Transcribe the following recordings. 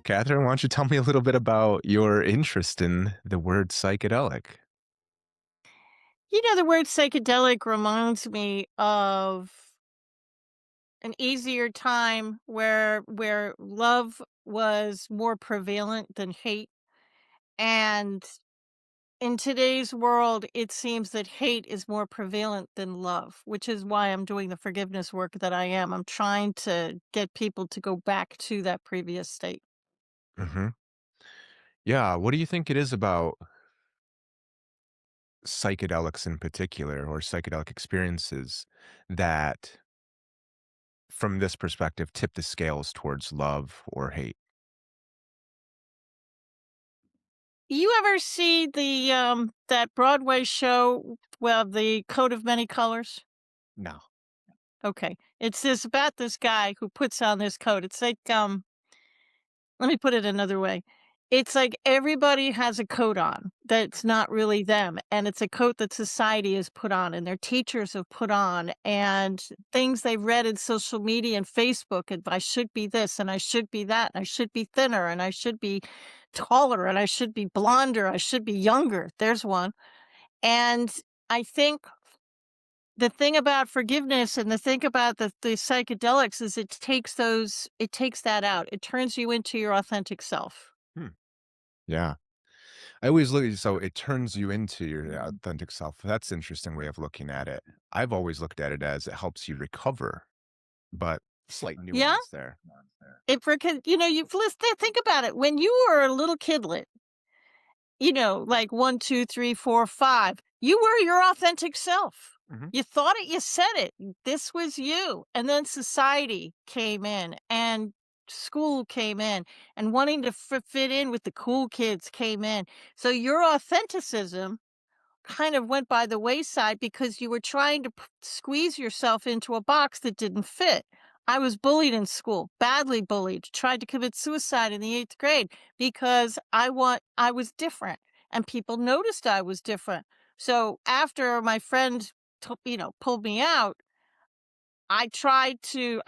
Catherine, why don't you tell me a little bit about your interest in the word psychedelic? The word psychedelic reminds me of an easier time where love was more prevalent than hate. And in today's world, it seems that hate is more prevalent than love, which is why I'm doing the forgiveness work that I am. I'm trying to get people to go back to that previous state. Hmm. Yeah, what do you think it is about psychedelics in particular or psychedelic experiences that, from this perspective, tip the scales towards love or hate? You ever see the that Broadway show, well, The Coat of Many Colors? No. Okay. It's this about this guy who puts on this coat. It's like, let me put it another way. It's like everybody has a coat on that's not really them, and it's a coat that society has put on and their teachers have put on, and things they've read in social media and Facebook, and I should be this, and I should be that, and I should be thinner, and I should be taller, and I should be blonder, I should be younger. There's one. And I think the thing about forgiveness and the thing about the psychedelics is it takes that out. It turns you into your authentic self. Hmm. Yeah. I always look at, so it turns you into your authentic self. That's an interesting way of looking at it. I've always looked at it as it helps you recover, but slight Yeah? nuance there. It because you've think about it. When you were a little kidlet, like 1, 2, 3, 4, 5. You were your authentic self. Hmm. You thought it, you said it. This was you. And then society came in and school came in and wanting to fit in with the cool kids came in. So your authenticism kind of went by the wayside because you were trying to squeeze yourself into a box that didn't fit. I was bullied in school, badly bullied, tried to commit suicide in the 8th grade because I was different and people noticed I was different. So after my friend pulled me out, I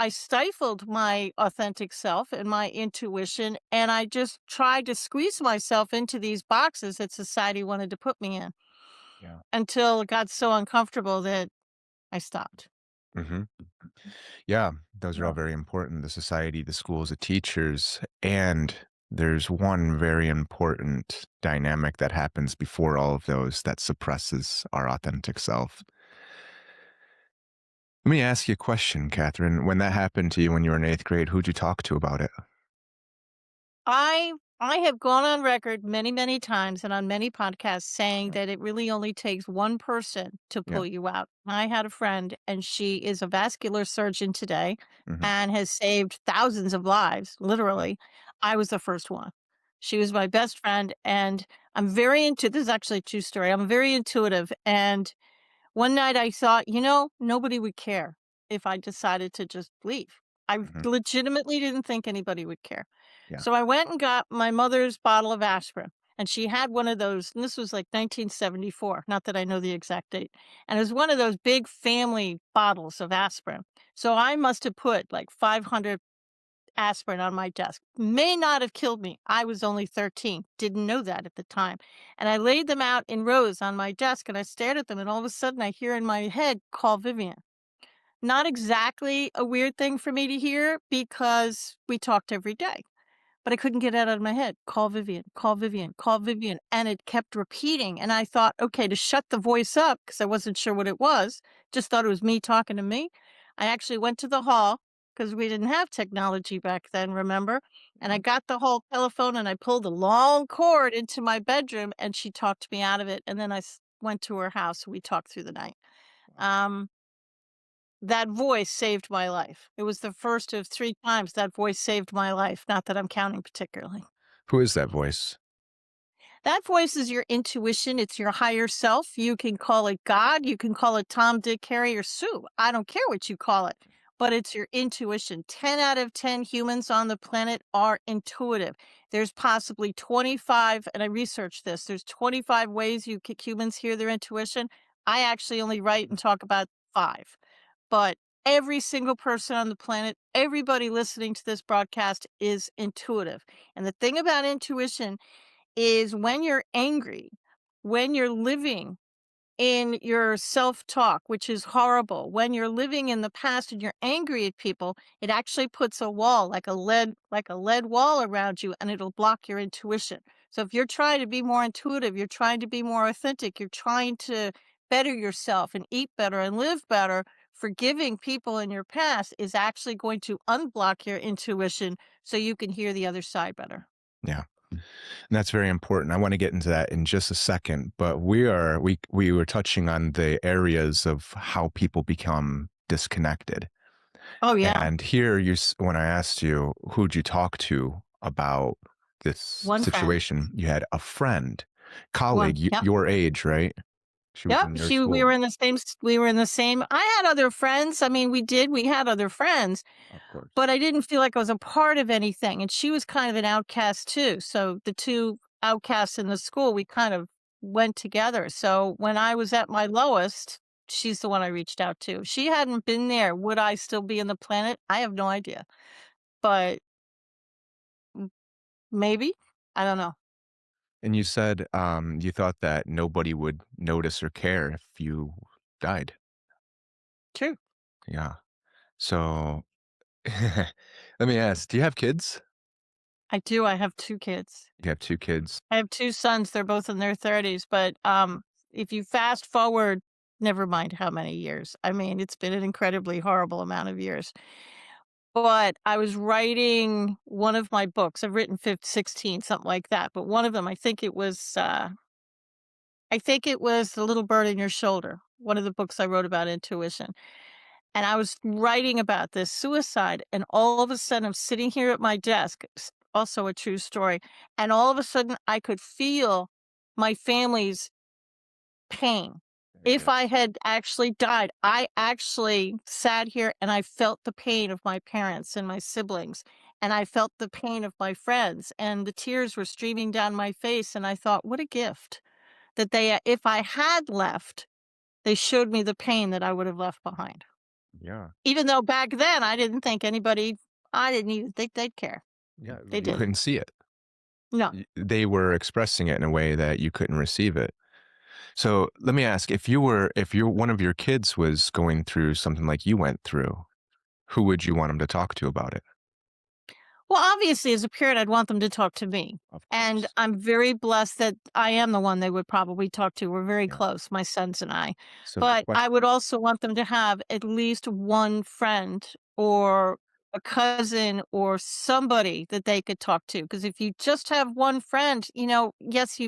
stifled my authentic self and my intuition and I just tried to squeeze myself into these boxes that society wanted to put me in Yeah. until it got so uncomfortable that I stopped. Hmm. Yeah, those are all very important. The society, the schools, the teachers, and there's one very important dynamic that happens before all of those that suppresses our authentic self. Let me ask you a question, Catherine. When that happened to you when you were in eighth grade, who'd you talk to about it? I I have gone on record many, many times and on many podcasts saying Yeah. that it really only takes one person to Yeah. pull you out. I had a friend and she is a vascular surgeon today Hmm. and has saved thousands of lives, literally. I was the first one. She was my best friend and I'm very into this is actually a true story. I'm very intuitive and one night I thought, nobody would care if I decided to just leave. I Hmm. legitimately didn't think anybody would care. Yeah. So I went and got my mother's bottle of aspirin, and she had one of those, and this was like 1974, not that I know the exact date. And it was one of those big family bottles of aspirin. So I must have put like 500 aspirin on my desk. May not have killed me. I was only 13. Didn't know that at the time. And I laid them out in rows on my desk and I stared at them and all of a sudden I hear in my head, call Vivian. Not exactly a weird thing for me to hear because we talked every day. But I couldn't get it out of my head. Call Vivian, call Vivian, call Vivian. And it kept repeating. And I thought, okay, to shut the voice up, because I wasn't sure what it was, just thought it was me talking to me. I actually went to the hall because we didn't have technology back then, remember? And I Mhm. got the whole telephone and I pulled a long cord into my bedroom and she talked me out of it. And then went to her house. We talked through the night. Wow. Um, that voice saved my life. It was the first of 3 times that voice saved my life, not that I'm counting particularly. Who is that voice? That voice is your intuition, it's your higher self. You can call it God, you can call it Tom, Dick, Harry, or Sue. I don't care what you call it, but it's your intuition. 10 out of 10 humans on the planet are intuitive. There's possibly 25, and I researched this, there's 25 ways humans hear their intuition. I actually only write and talk about 5. But Every single person on the planet, everybody listening to this broadcast is intuitive. And the thing about intuition is when you're angry, when you're living in your self-talk, which is horrible. When you're living in the past and you're angry at people, it actually puts a wall, like a lead wall around you, and it'll block your intuition. So if you're trying to be more intuitive, you're trying to be more authentic, you're trying to better yourself and eat better and live better, forgiving people in your past is actually going to unblock your intuition so you can hear the other side better. Yeah. And that's very important. I want to get into that in just a second, but we were touching on the areas of how people become disconnected. Oh, yeah. And here when I asked you who'd you talk to about this One friend. situation, you had a friend, One. colleague, Yep. your age, right? She was Yep, in your she we were school. in the same s we were in the same I had other friends, I mean, we had other friends, Of course. but I didn't feel like I was a part of anything, and she was kind of an outcast too, so the 2 outcasts in the school, we kind of went together, so when I was at my lowest, she's the one I reached out to. If she hadn't been there, would I still be in the planet? I have no idea, but m maybe? I don't know. And you said you thought that nobody would notice or care if you died. True. Yeah. So let me ask, do you have kids? I do, I have 2 kids. You have two kids. I have 2 sons, they're both in their 30s, but, if you fast forward, never mind how many years. I mean, it's been an incredibly horrible amount of years. But I was writing one of my books. I've written 16, something like that, but one of them, I think it was The Little Bird in Your Shoulder, one of the books I wrote about intuition. And I was writing about this suicide, and all of a sudden, I'm sitting here at my desk, also a true story, and all of a sudden, I could feel my family's pain. If Yeah. I had actually died, I actually sat here and I felt the pain of my parents and my siblings, and I felt the pain of my friends, and the tears were streaming down my face, and I thought, "What a gift that if I had left, they showed me the pain that I would have left behind." Yeah. Even though back then I didn't even think they'd care. Yeah. They You didn't. couldn't see it. No. They were expressing it in a way that you couldn't receive it. So let me ask, if one of your kids was going through something like you went through, who would you want them to talk to about it? Well, obviously, as a parent, I'd want them to talk to me, Of and course. I'm very blessed that I am the one they would probably talk to. We're very Yeah. close, my sons and I. So the But I would question, also want them to have at least one friend or a cousin or somebody that they could talk to. Because if you just have one friend, yes,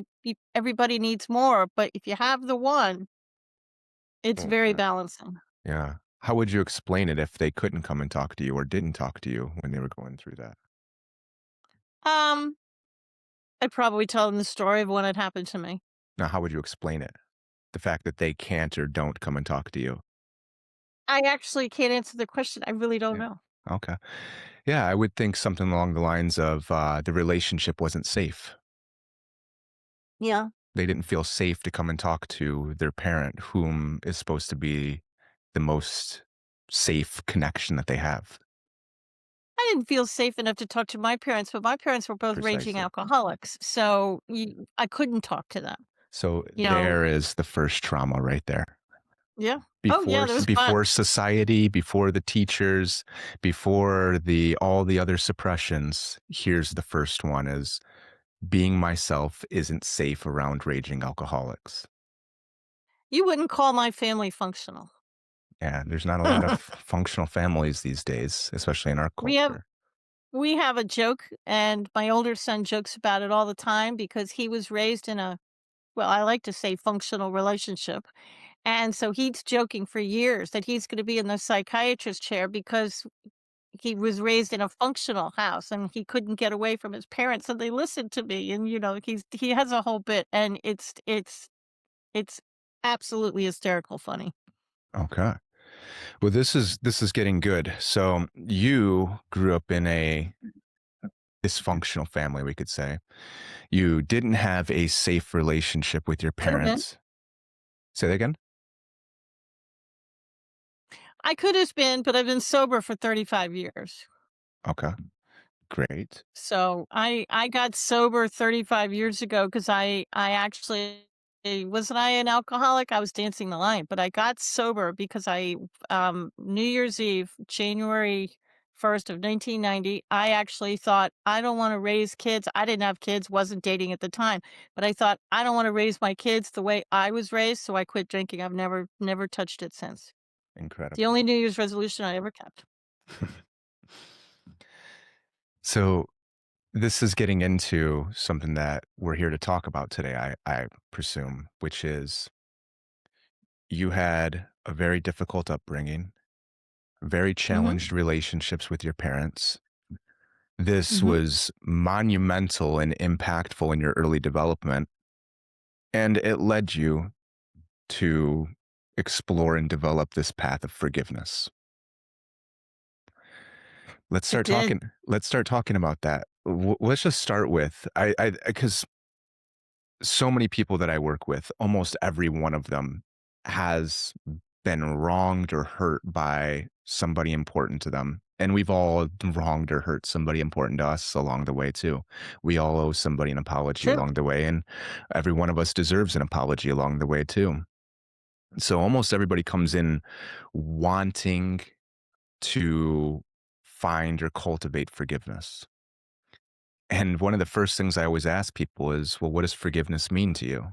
everybody needs more, but if you have the one, it's very okay, balancing. yeah. How would you explain it if they couldn't come and talk to you or didn't talk to you when they were going through that? Um, I'd probably tell them the story of when it happened to me. Now, how would you explain it? The fact that they can't or don't come and talk to you? I actually can't answer the question. I really don't Yeah. know. Okay. Yeah, I would think something along the lines of the relationship wasn't safe. Yeah. They didn't feel safe to come and talk to their parent, whom is supposed to be the most safe connection that they have. I didn't feel safe enough to talk to my parents, but my parents were both raging Precisely. alcoholics, so Yeah. I couldn't talk to them, So you know. there is the first trauma right there. Yeah. Oh, yeah, there was fun. Before society, before the teachers, before the all the other suppressions, here's the first one is being myself isn't safe around raging alcoholics. You wouldn't call my family functional. Yeah, there's not a lot of functional families these days, especially in our We have culture. we have a joke, and my older son jokes about it all the time because he was raised in a, well, I like to say functional relationship, and so he's joking for years that he's gonna be in the psychiatrist chair because he was raised in a functional house and he couldn't get away from his parents, and they listened to me, and, he has a whole bit, and it's absolutely hysterical funny. Okay. Well, this is getting good. So you grew up in a dysfunctional family, we could say. You didn't have a safe relationship with your Could have been. parents. Say that again? I could have been, but I've been sober for 35 years. Okay, great. So I got sober 35 years ago because I actually wasn't I an alcoholic? I was dancing the line, but I got sober because New Year's Eve, January 1st of 1990, I actually thought I don't want to raise kids. I didn't have kids, wasn't dating at the time, but I thought I don't want to raise my kids the way I was raised, so I quit drinking. I've never touched it since. The Incredible. only New Year's resolution I ever kept. So this is getting into something that we're here to talk about today, I presume, which is you had a very difficult upbringing, very Mhm. challenged relationships with your parents. This Mhm. was monumental and impactful in your early development, and it led you to explore and develop this path of forgiveness. It did. Let's start talking about that. Let's just start with because so many people that I work with, almost every one of them has been wronged or hurt by somebody important to them. And we've all wronged or hurt somebody important to us along the way too. We all owe somebody an apology True. along the way, and every one of us deserves an apology along the way too. So almost everybody comes in wanting to find or cultivate forgiveness. And one of the first things I always ask people is, well, what does forgiveness mean to you?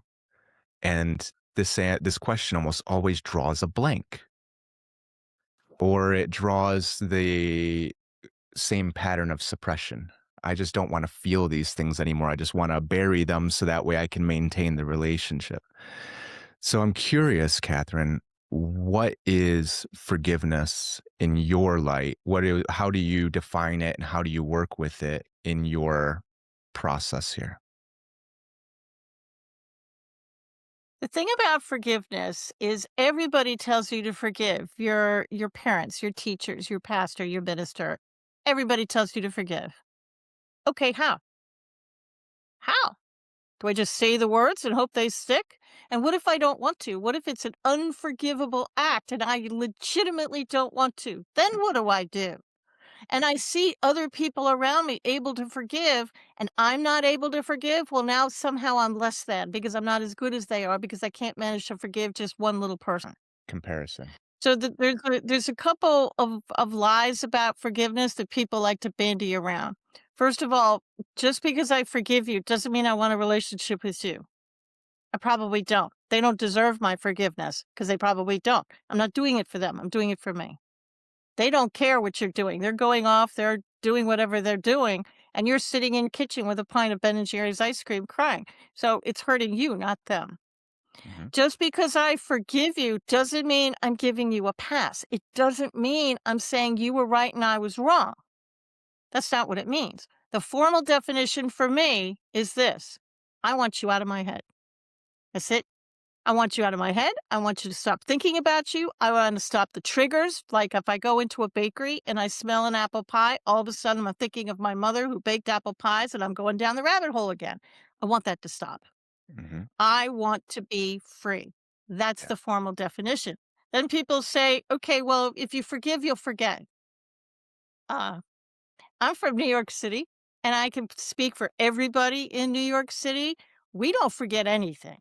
And this question almost always draws a blank, or it draws the same pattern of suppression. I just don't want to feel these things anymore. I just want to bury them so that way I can maintain the relationship. So I'm curious, Catherine, what is forgiveness in your light? How do you define it and how do you work with it in your process here? The thing about forgiveness is everybody tells you to forgive. Your parents, your teachers, your pastor, your minister. Everybody tells you to forgive. Okay, how? How? Do I just say the words and hope they stick? And what if I don't want to? What if it's an unforgivable act and I legitimately don't want to? Then what do I do? And I see other people around me able to forgive, and I'm not able to forgive. Well, now somehow I'm less than because I'm not as good as they are because I can't manage to forgive just one little person. Comparison. So there's a couple of lies about forgiveness that people like to bandy around. First of all, just because I forgive you doesn't mean I want a relationship with you. I probably don't. They don't deserve my forgiveness because they probably don't. I'm not doing it for them. I'm doing it for me. They don't care what you're doing. They're going off, they're doing whatever they're doing, and you're sitting in the kitchen with a pint of Ben& Jerry's ice cream crying. So it's hurting you, not them. Mhm. Just because I forgive you doesn't mean I'm giving you a pass. It doesn't mean I'm saying you were right and I was wrong. That's not what it means. The formal definition for me is this: I want you out of my head. That's it. I want you out of my head. I want you to stop thinking about you. I want to stop the triggers. Like if I go into a bakery and I smell an apple pie, all of a sudden I'm thinking of my mother who baked apple pies and I'm going down the rabbit hole again. I want that to stop. Mhm. I want to be free. That's Yeah. the formal definition. Then people say, okay, well, if you forgive, you'll forget. Uh, I'm from New York City and I can speak for everybody in New York City. We don't forget anything.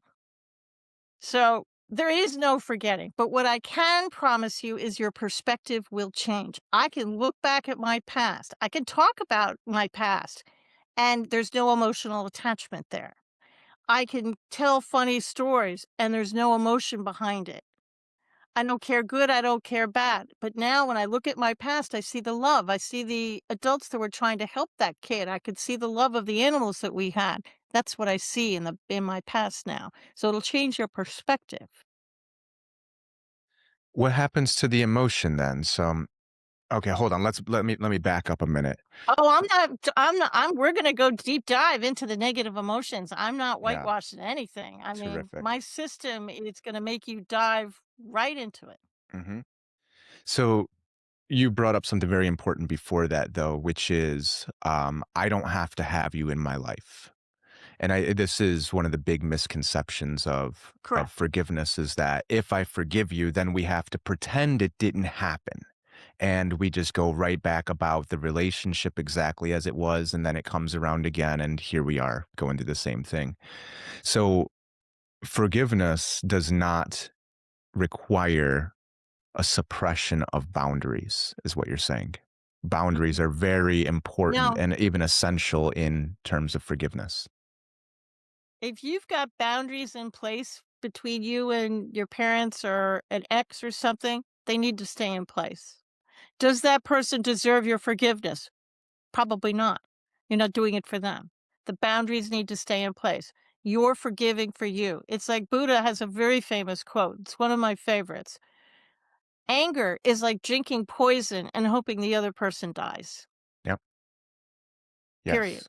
So there is no forgetting. But what I can promise you is your perspective will change. I can look back at my past. I can talk about my past, and there's no emotional attachment there. I can tell funny stories, and there's no emotion behind it. I don't care good, I don't care bad. But now when I look at my past, I see the love. I see the adults that were trying to help that kid. I could see the love of the animals that we had. That's what I see in my past now. So it'll change your perspective. What happens to the emotion then? Okay, hold on. Let me back up a minute. Oh, I'm we're gonna go deep dive into the negative emotions. I'm not Yeah, whitewashing anything. I mean, terrific. my system is gonna make you dive right into it. Mhm. So you brought up something very important before that though, which is I don't have to have you in my life. And this is one of the big misconceptions of Correct. forgiveness is that if I forgive you, then we have to pretend it didn't happen. And we just go right back about the relationship exactly as it was, and then it comes around again, and here we are going through the same thing. So forgiveness does not require a suppression of boundaries, is what you're saying. Boundaries Mm-mm. are very important Now, and even essential in terms of forgiveness. if you've got boundaries in place between you and your parents or an ex or something, they need to stay in place. Does that person deserve your forgiveness? Probably not. You're not doing it for them. The boundaries need to stay in place. You're forgiving for you. It's like Buddha has a very famous quote. It's one of my favorites. Anger is like drinking poison and hoping the other person dies. Yep. Period. Yes.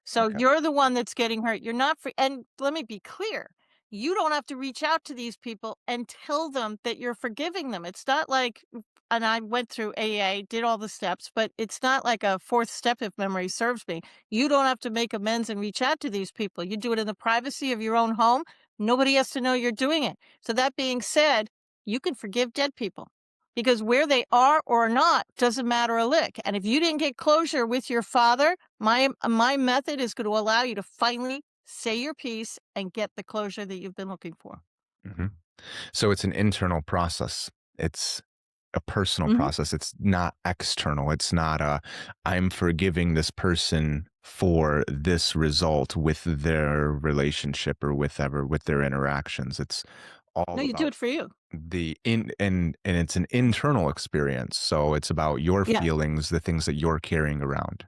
So Okay. you're the one that's getting hurt. You're not free. And let me be clear. You don't have to reach out to these people and tell them that you're forgiving them. It's not like, and I went through AA, did all the steps, but it's not like a fourth step if memory serves me. You don't have to make amends and reach out to these people. You do it in the privacy of your own home. Nobody has to know you're doing it. So that being said, you can forgive dead people because where they are or not doesn't matter a lick. And if you didn't get closure with your father, my method is gonna allow you to finally say your piece and get the closure that you've been looking for. Mhm. So it's an internal process. It's a personal Mhm. process. It's not external. It's not a, I'm forgiving this person for this result with their relationship or with their interactions. It's No, all you do about it for you. the in and it's an internal experience. So it's about your Yes. feelings, the things that you're carrying around.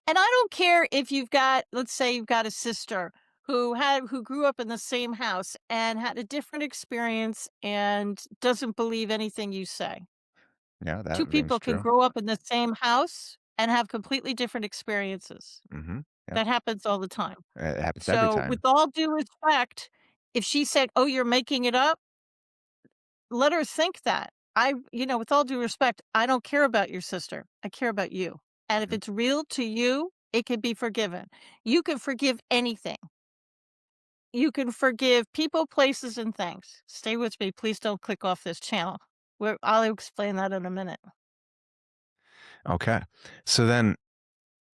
And I don't care if you've got, let's say you've got a sister who grew up in the same house and had a different experience and doesn't believe anything you say. Yeah, that 2 rings people can true. grow up in the same house and have completely different experiences. Yep. That happens all the time. It happens every So, with time. all due respect, if she said, "Oh, you're making it up," let her think that. With all due respect, I don't care about your sister. I care about you. And if Mhm. it's real to you, it can be forgiven. You can forgive anything. You can forgive people, places, and things. Stay with me. Please don't click off this channel. I'll explain that in a minute. Okay. So then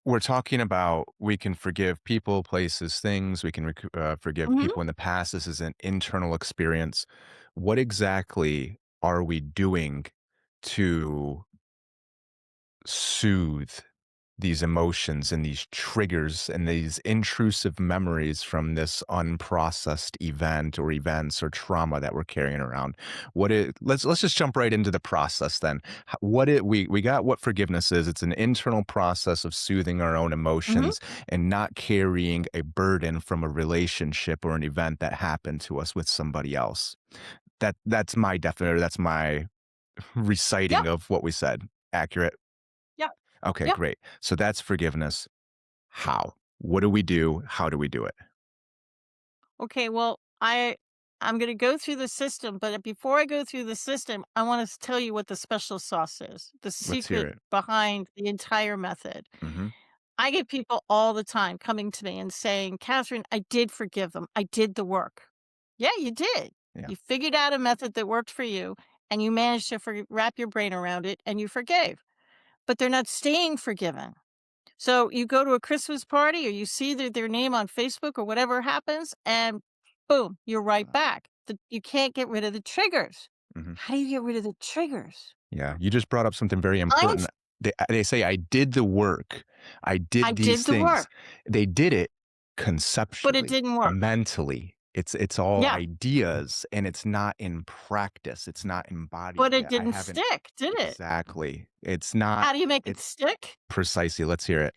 we're talking about we can forgive people, places, things. We can forgive Mhm. people in the past. This is an internal experience. What exactly are we doing to soothe these emotions and these triggers and these intrusive memories from this unprocessed event or events or trauma that we're carrying around? Let's just jump right into the process then. We got what forgiveness is. It's an internal process of soothing our own Mhm. emotions and not carrying a burden from a relationship or an event that happened to us with somebody else. That's my definition. That's my reciting Yep. of what we said. Accurate. Yep. Okay, Yep. great. So that's forgiveness. How? What do we do? How do we do it? Okay, well, I'm gonna go through the system, but before I go through the system, I wanna tell you what the special sauce is, the Let's hear secret it. behind the entire method. Mhm. I get people all the time coming to me and saying, "Catherine, I did forgive them. I did the work." Yeah, you did. Yeah. You figured out a method that worked for you, and you managed to wrap your brain around it, and you forgave. But they're not staying forgiven. So you go to a Christmas party or you see their name on Facebook or whatever happens, and boom, you're right back. You can't get rid of the triggers. Mhm. How do you get rid of the triggers? Yeah, you just brought up something very I important. They say, "I did the work. I I did these did the things." work, They did it but it conceptually, didn't work. mentally. It's all Yeah, ideas, and it's not in practice. It's not embodied but it yet. I didn't haven't stick, did it? exactly. It's not How do you make it it's stick? precisely. Let's hear it.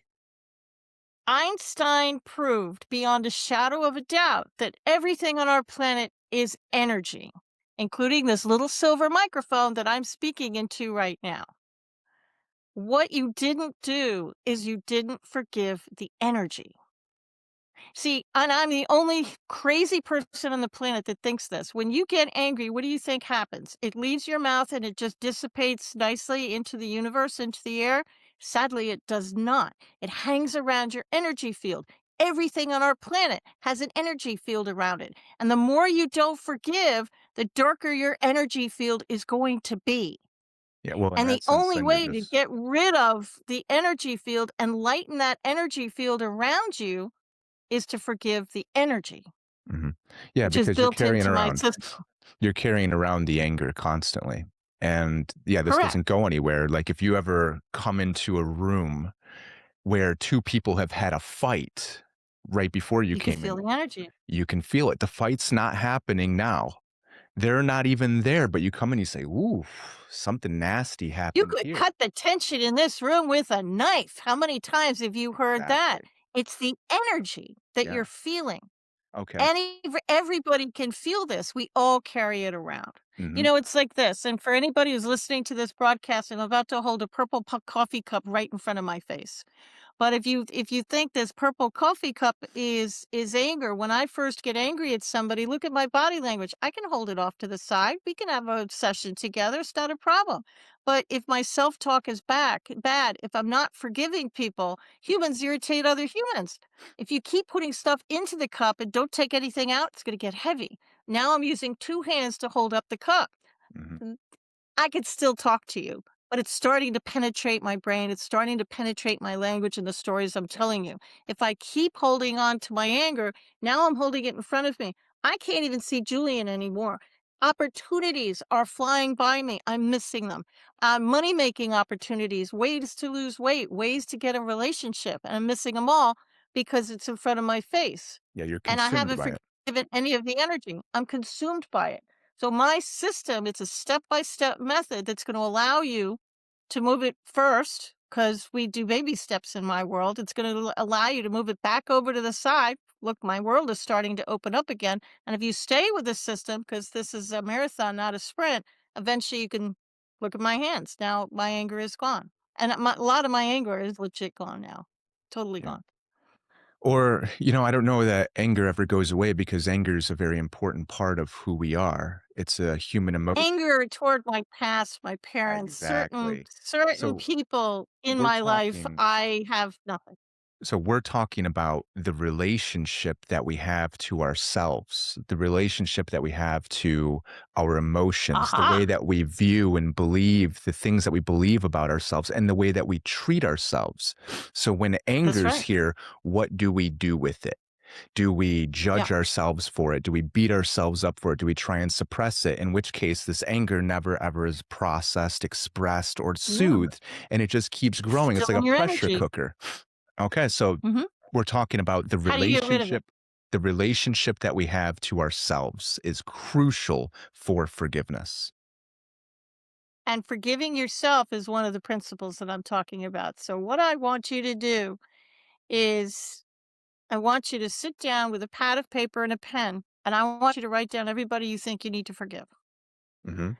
Einstein proved beyond a shadow of a doubt that everything on our planet is energy, including this little silver microphone that I'm speaking into right now. What you didn't do is you didn't forgive the energy. See, and I'm the only crazy person on the planet that thinks this. When you get angry, what do you think happens? It leaves your mouth and it just dissipates nicely into the universe, into the air. Sadly, it does not. It hangs around your energy field. Everything on our planet has an energy field around it. And the more you don't forgive, the darker your energy field is going to be. Yeah, well, in And the essence, only then you're way to just get rid of the energy field and lighten that energy field around you is to forgive the energy, mhm. Yeah, which is because built into my system. you're carrying around the anger constantly. And yeah, this Correct. doesn't go anywhere. Like if you ever come into a room where 2 people have had a fight right before you You can came feel in, the energy. you can feel it. The fight's not happening now. They're not even there, but you come and you say, "Ooh, something nasty You happened could here." cut the tension in this room with a knife. How many times have you heard that? Exactly. It's the energy that you're Yeah. feeling. Okay. Everybody can feel this. We all carry it around. Mhm. It's like this, and for anybody who's listening to this broadcast, I'm about to hold a purple coffee cup right in front of my face. But if you think this purple coffee cup is anger, when I first get angry at somebody, look at my body language. I can hold it off to the side. We can have a session together. It's not a problem. But if my self-talk is bad, if I'm not forgiving people, humans irritate other humans. If you keep putting stuff into the cup and don't take anything out, it's going to get heavy. Now I'm using two hands to hold up the cup. Mhm. I could still talk to you, but it's starting to penetrate my brain. It's starting to penetrate my language and the stories I'm telling you. If I keep holding on to my anger, now I'm holding it in front of me. I can't even see Julian anymore. Opportunities are flying by me. I'm missing them. Money making opportunities, ways to lose weight, ways to get a relationship. And I'm missing them all because it's in front of my face. Yeah, you're And I consumed haven't by it. forgiven any of the energy. I'm consumed by it. So my system, it's a step-by-step method that's gonna allow you to move it first, because we do baby steps in my world. It's gonna allow you to move it back over to the side. Look, my world is starting to open up again, and if you stay with this system, because this is a marathon, not a sprint, eventually you can look at my hands. Now my anger is gone, and a lot of my anger is legit gone now. Totally Yeah. gone. Or, I don't know that anger ever goes away because anger is a very important part of who we are. It's a human emotion. Anger toward my past, my parents, certain Exactly. certain So people in we're my life, talking I have nothing. so we're talking about the relationship that we have to ourselves, the relationship that we have to our emotions, the way Aha! that we view and believe the things that we believe about ourselves, and the way that we treat ourselves. So when That's anger's right. here, what do we do with it? Do we Yeah. judge ourselves for it? Do we beat ourselves up for it? Do we try and suppress it? In which case, this anger never ever is processed, expressed, or No, soothed, and it just keeps it's growing. It's still like a in your pressure energy. cooker. Okay, so Mhm. we're talking about the How do you get rid of it? relationship. The relationship that we have to ourselves is crucial for forgiveness. And forgiving yourself is one of the principles that I'm talking about. So what I want you to do is I want you to sit down with a pad of paper and a pen, and I want you to write down everybody you think you need to forgive. Hmm.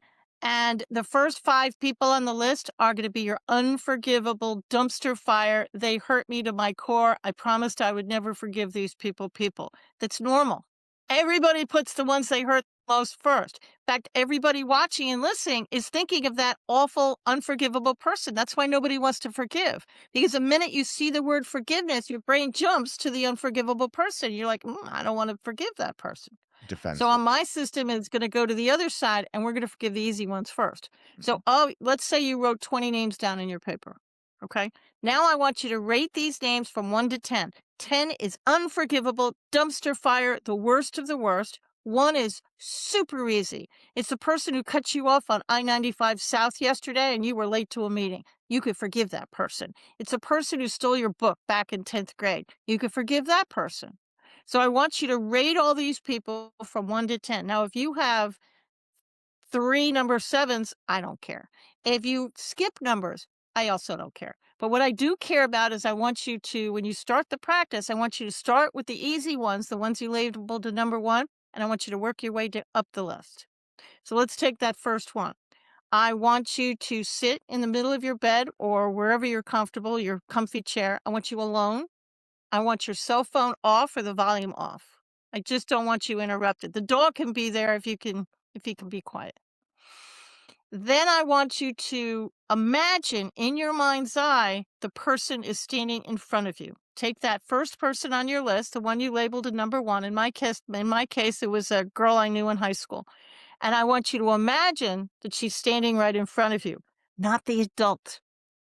And the first 5 people on the list are gonna be your unforgivable dumpster fire. "They hurt me to my core. I promised I would never forgive these people." That's normal. Everybody puts the ones they hurt most first. In fact, everybody watching and listening is thinking of that awful, unforgivable person. That's why nobody wants to forgive, because the minute you see the word forgiveness, your brain jumps to the unforgivable person. You're like, I don't wanna forgive that person." So on Defensive. my system, it's gonna go to the other side, and we're gonna forgive the easy ones first. So, Hmm. let's say you wrote 20 names down in your paper, okay? Now I want you to rate these names from 1 to 10. 10 is unforgivable, dumpster fire, the worst of the worst. 1 is super easy. It's the person who cut you off on I-95 South yesterday and you were late to a meeting. You could forgive that person. It's a person who stole your book back in 10th grade. You could forgive that person. So I want you to rate all these people from 1 to 10. Now, if you have 3 number 7s, I don't care. If you skip numbers, I also don't care. But what I do care about is I want you to, when you start the practice, I want you to start with the easy ones, the ones you labeled to number 1, and I want you to work your way up the list. So let's take that first one. I want you to sit in the middle of your bed or wherever you're comfortable, your comfy chair. I want you alone. I want your cell phone off or the volume off. I just don't want you interrupted. The dog can be there if you can be quiet. Then I want you to Imagine in your mind's eye the person is standing in front of you. Take that first person on your list, the one you labeled a number one. In my case, it was a girl I knew in high school. And I want you to imagine that she's standing right in front of you, not the adult,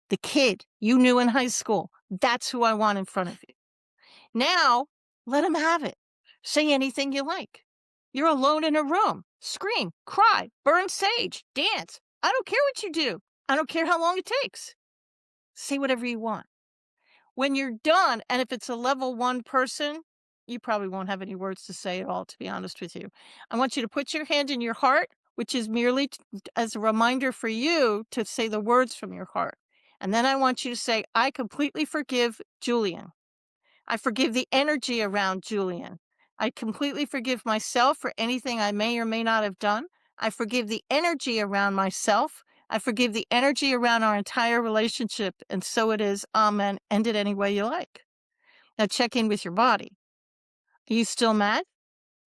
the kid you knew in high school. That's who I want in front of you. Now, let him have it. Say anything you like. You're alone in a room. Scream, cry, burn sage, dance. I don't care what you do. I don't care how long it takes. Say whatever you want. When you're done, and if it's a level one person, you probably won't have any words to say at all, to be honest with you. I want you to put your hand in your heart, which is merely as a reminder for you to say the words from your heart. And then I want you to say, I completely forgive Julian. I forgive the energy around Julian. I completely forgive myself for anything I may or may not have done. I forgive the energy around myself. I forgive the energy around our entire relationship. And so it is. Amen. End it any way you like. Now check in with your body. Are you still mad?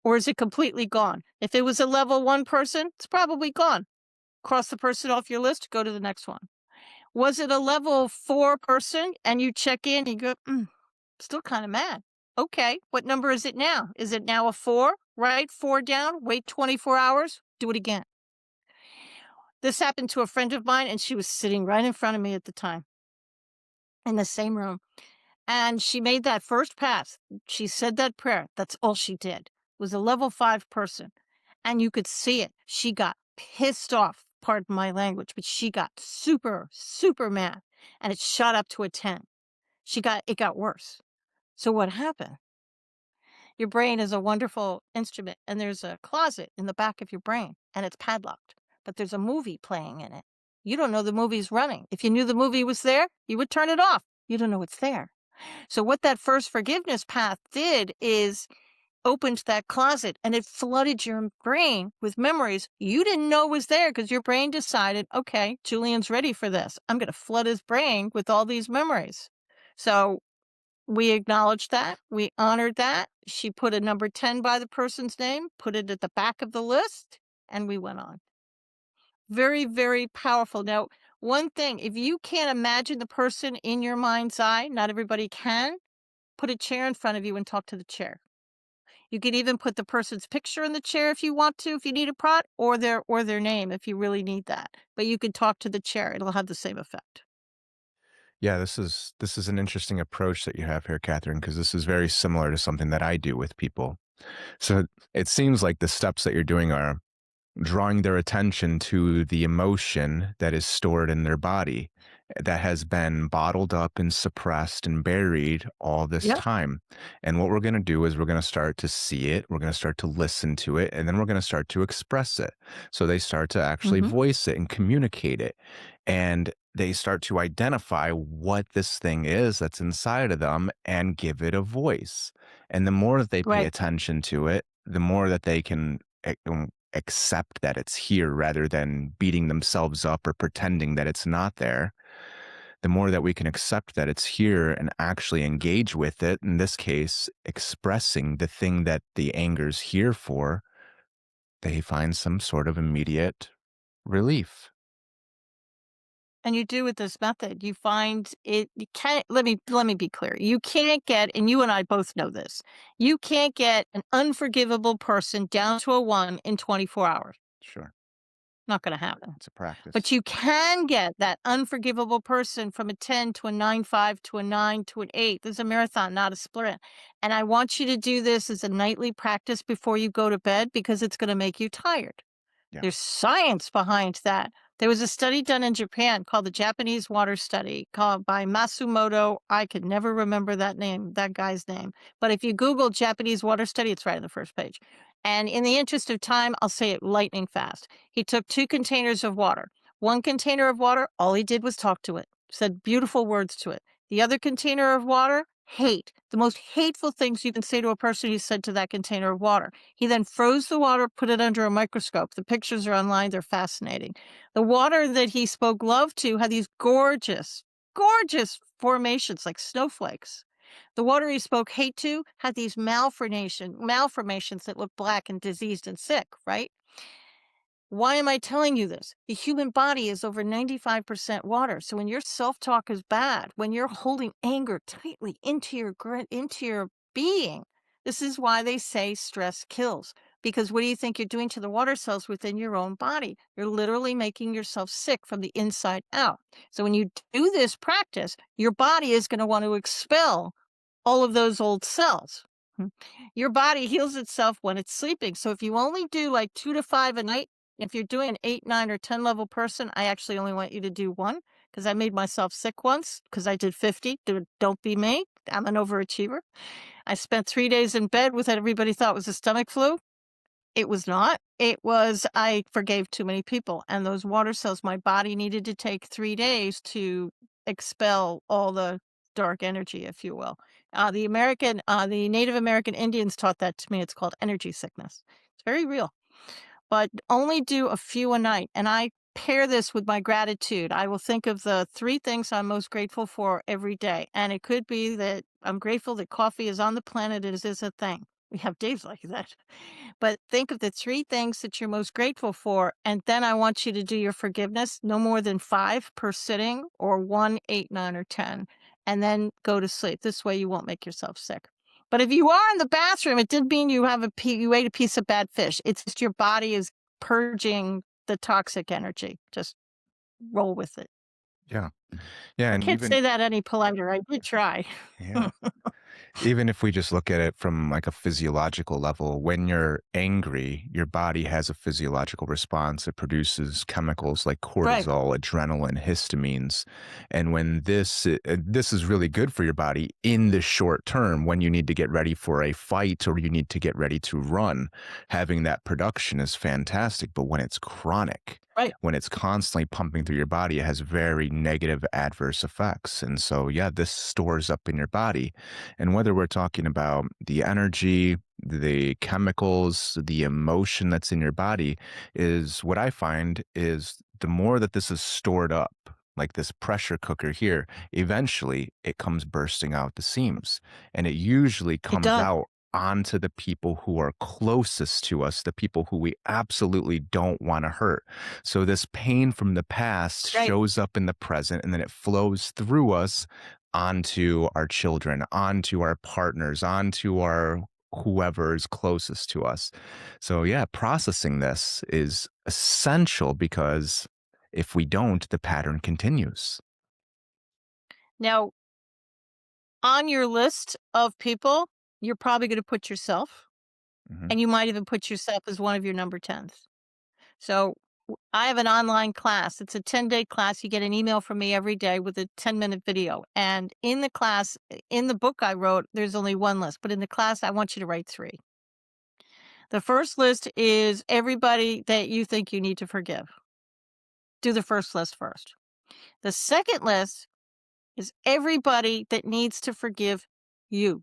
Or is it completely gone? If it was a level one person, it's probably gone. Cross the person off your list, go to the next one. Was it a level four person and you check in, you go, still kind of mad. Okay, what number is it now? Is it now a four? Right? Four down, wait 24 hours, do it again. This happened to a friend of mine, and she was sitting right in front of me at the time in the same room. And she made that first pass. She said that prayer. That's all she did. It was a level five person. And you could see it. She got pissed off, pardon my language, but she got super, super mad. And it shot up to a 10. It got worse. So what happened? Your brain is a wonderful instrument, and there's a closet in the back of your brain, and it's padlocked, but there's a movie playing in it. You don't know the movie's running. If you knew the movie was there, you would turn it off. You don't know it's there. So what that first forgiveness path did is opened that closet, and it flooded your brain with memories you didn't know was there because your brain decided, okay, Julian's ready for this. I'm going to flood his brain with all these memories. So we acknowledged that. We honored that. She put a number 10 by the person's name, put it at the back of the list, and we went on. Very, very powerful. Now, one thing, if you can't imagine the person in your mind's eye, not everybody can, put a chair in front of you and talk to the chair. You could even put the person's picture in the chair if you want to, if you need a prod, or their name if you really need that. But you could talk to the chair. It'll have the same effect. Yeah, this is an interesting approach that you have here, Catherine, because this is very similar to something that I do with people. So it seems like the steps that you're doing are drawing their attention to the emotion that is stored in their body that has been bottled up and suppressed and buried all this Yep. time. And what we're going to do is we're going to start to see it, we're going to start to listen to it, and then we're going to start to express it. So they start to actually Hmm. voice it and communicate it. And they start to identify what this thing is that's inside of them and give it a voice. And the more that they pay Right. attention to it, the more that they can accept that it's here rather than beating themselves up or pretending that it's not there. The more that we can accept that it's here and actually engage with it, in this case, expressing the thing that the anger's here for, they find some sort of immediate relief. And you do with this method, you find it you can't let me be clear. You can't get, and you and I both know this, you can't get an unforgivable person down to a 1 in 24 hours. Sure. Not gonna happen. It's a But practice. you can get that unforgivable person from a 10 to a 9.5 to a 9 to an 8. This is a marathon, not a sprint. And I want you to do this as a nightly practice before you go to bed because it's gonna make you tired. Yeah. There's science behind that. There was a study done in Japan called the Japanese Water Study called by Masumoto. I could never remember that name, that guy's name. But if you Google Japanese water study, it's right on the first page. And in the interest of time, I'll say it lightning fast. He took two containers of water. One container of water, all he did was talk to it, said beautiful words to it. The other container of water, hate. The most hateful things you can say to a person, he said to that container of water. He then froze the water, put it under a microscope. The pictures are online, they're fascinating. The water that he spoke love to had these gorgeous, gorgeous formations like snowflakes. The water he spoke hate to had these malformations that looked black and diseased and sick, right? Why am I telling you this? The human body is over 95% water. So when your self-talk is bad, when you're holding anger tightly into your being, this is why they say stress kills. Because what do you think you're doing to the water cells within your own body? You're literally making yourself sick from the inside out. So when you do this practice, your body is going to want to expel all of those old cells. Hmm. Your body heals itself when it's sleeping. So if you only do like 2 to 5 a night, if you're doing an 8, 9, or 10 level person, I actually only want you to do 1 because I made myself sick once because I did 50. Don't be me. I'm an overachiever. I spent 3 days in bed with what everybody thought was a stomach flu. It was not. It was I forgave too many people, and those water cells, my body needed to take 3 days to expel all the dark energy, if you will. The Native American Indians taught that to me. It's called energy sickness. It's very real, but only do a few a night, and I pair this with my gratitude. I will think of the 3 things I'm most grateful for every day, and it could be that I'm grateful that coffee is on the planet as is a thing. We have days like that. But think of the 3 things that you're most grateful for, and then I want you to do your forgiveness, no more than 5 per sitting or 1, 8, 9, or 10, and then go to sleep. This way you won't make yourself sick. But if you are in the bathroom, it didn't mean you ate a piece of bad fish. It's just your body is purging the toxic energy. Just roll with it. Yeah. Yeah, I and can't even say that any politer. I did try. yeah. Even if we just look at it from like a physiological level, when you're angry, your body has a physiological response. It produces chemicals like Right, cortisol, adrenaline, histamines. And when this is really good for your body in the short term when you need to get ready for a fight or you need to get ready to run, having that production is fantastic. But when it's chronic, right. when it's constantly pumping through your body, it has very negative adverse effects. And so, yeah, this stores up in your body, and whether we're talking about the energy, the chemicals, the emotion that's in your body, is what I find is the more that this is stored up, like this pressure cooker here, eventually it comes bursting out the seams. And it usually It comes does. out onto the people who are closest to us, the people who we absolutely don't want to hurt. So this pain from the past Right. shows up in the present and then it flows through us onto our children, onto our partners, onto our whoever is closest to us. So, yeah, processing this is essential because if we don't, the pattern continues. Now, on your list of people, you're probably gonna put yourself, Mhm. and you might even put yourself as one of your number 10s. So, I have an online class. It's a 10-day class. You get an email from me every day with a 10-minute video, and in the class in the book I wrote, there's only 1 list, but in the class, I want you to write 3. The first list is everybody that you think you need to forgive. Do the first list first. The second list is everybody that needs to forgive you.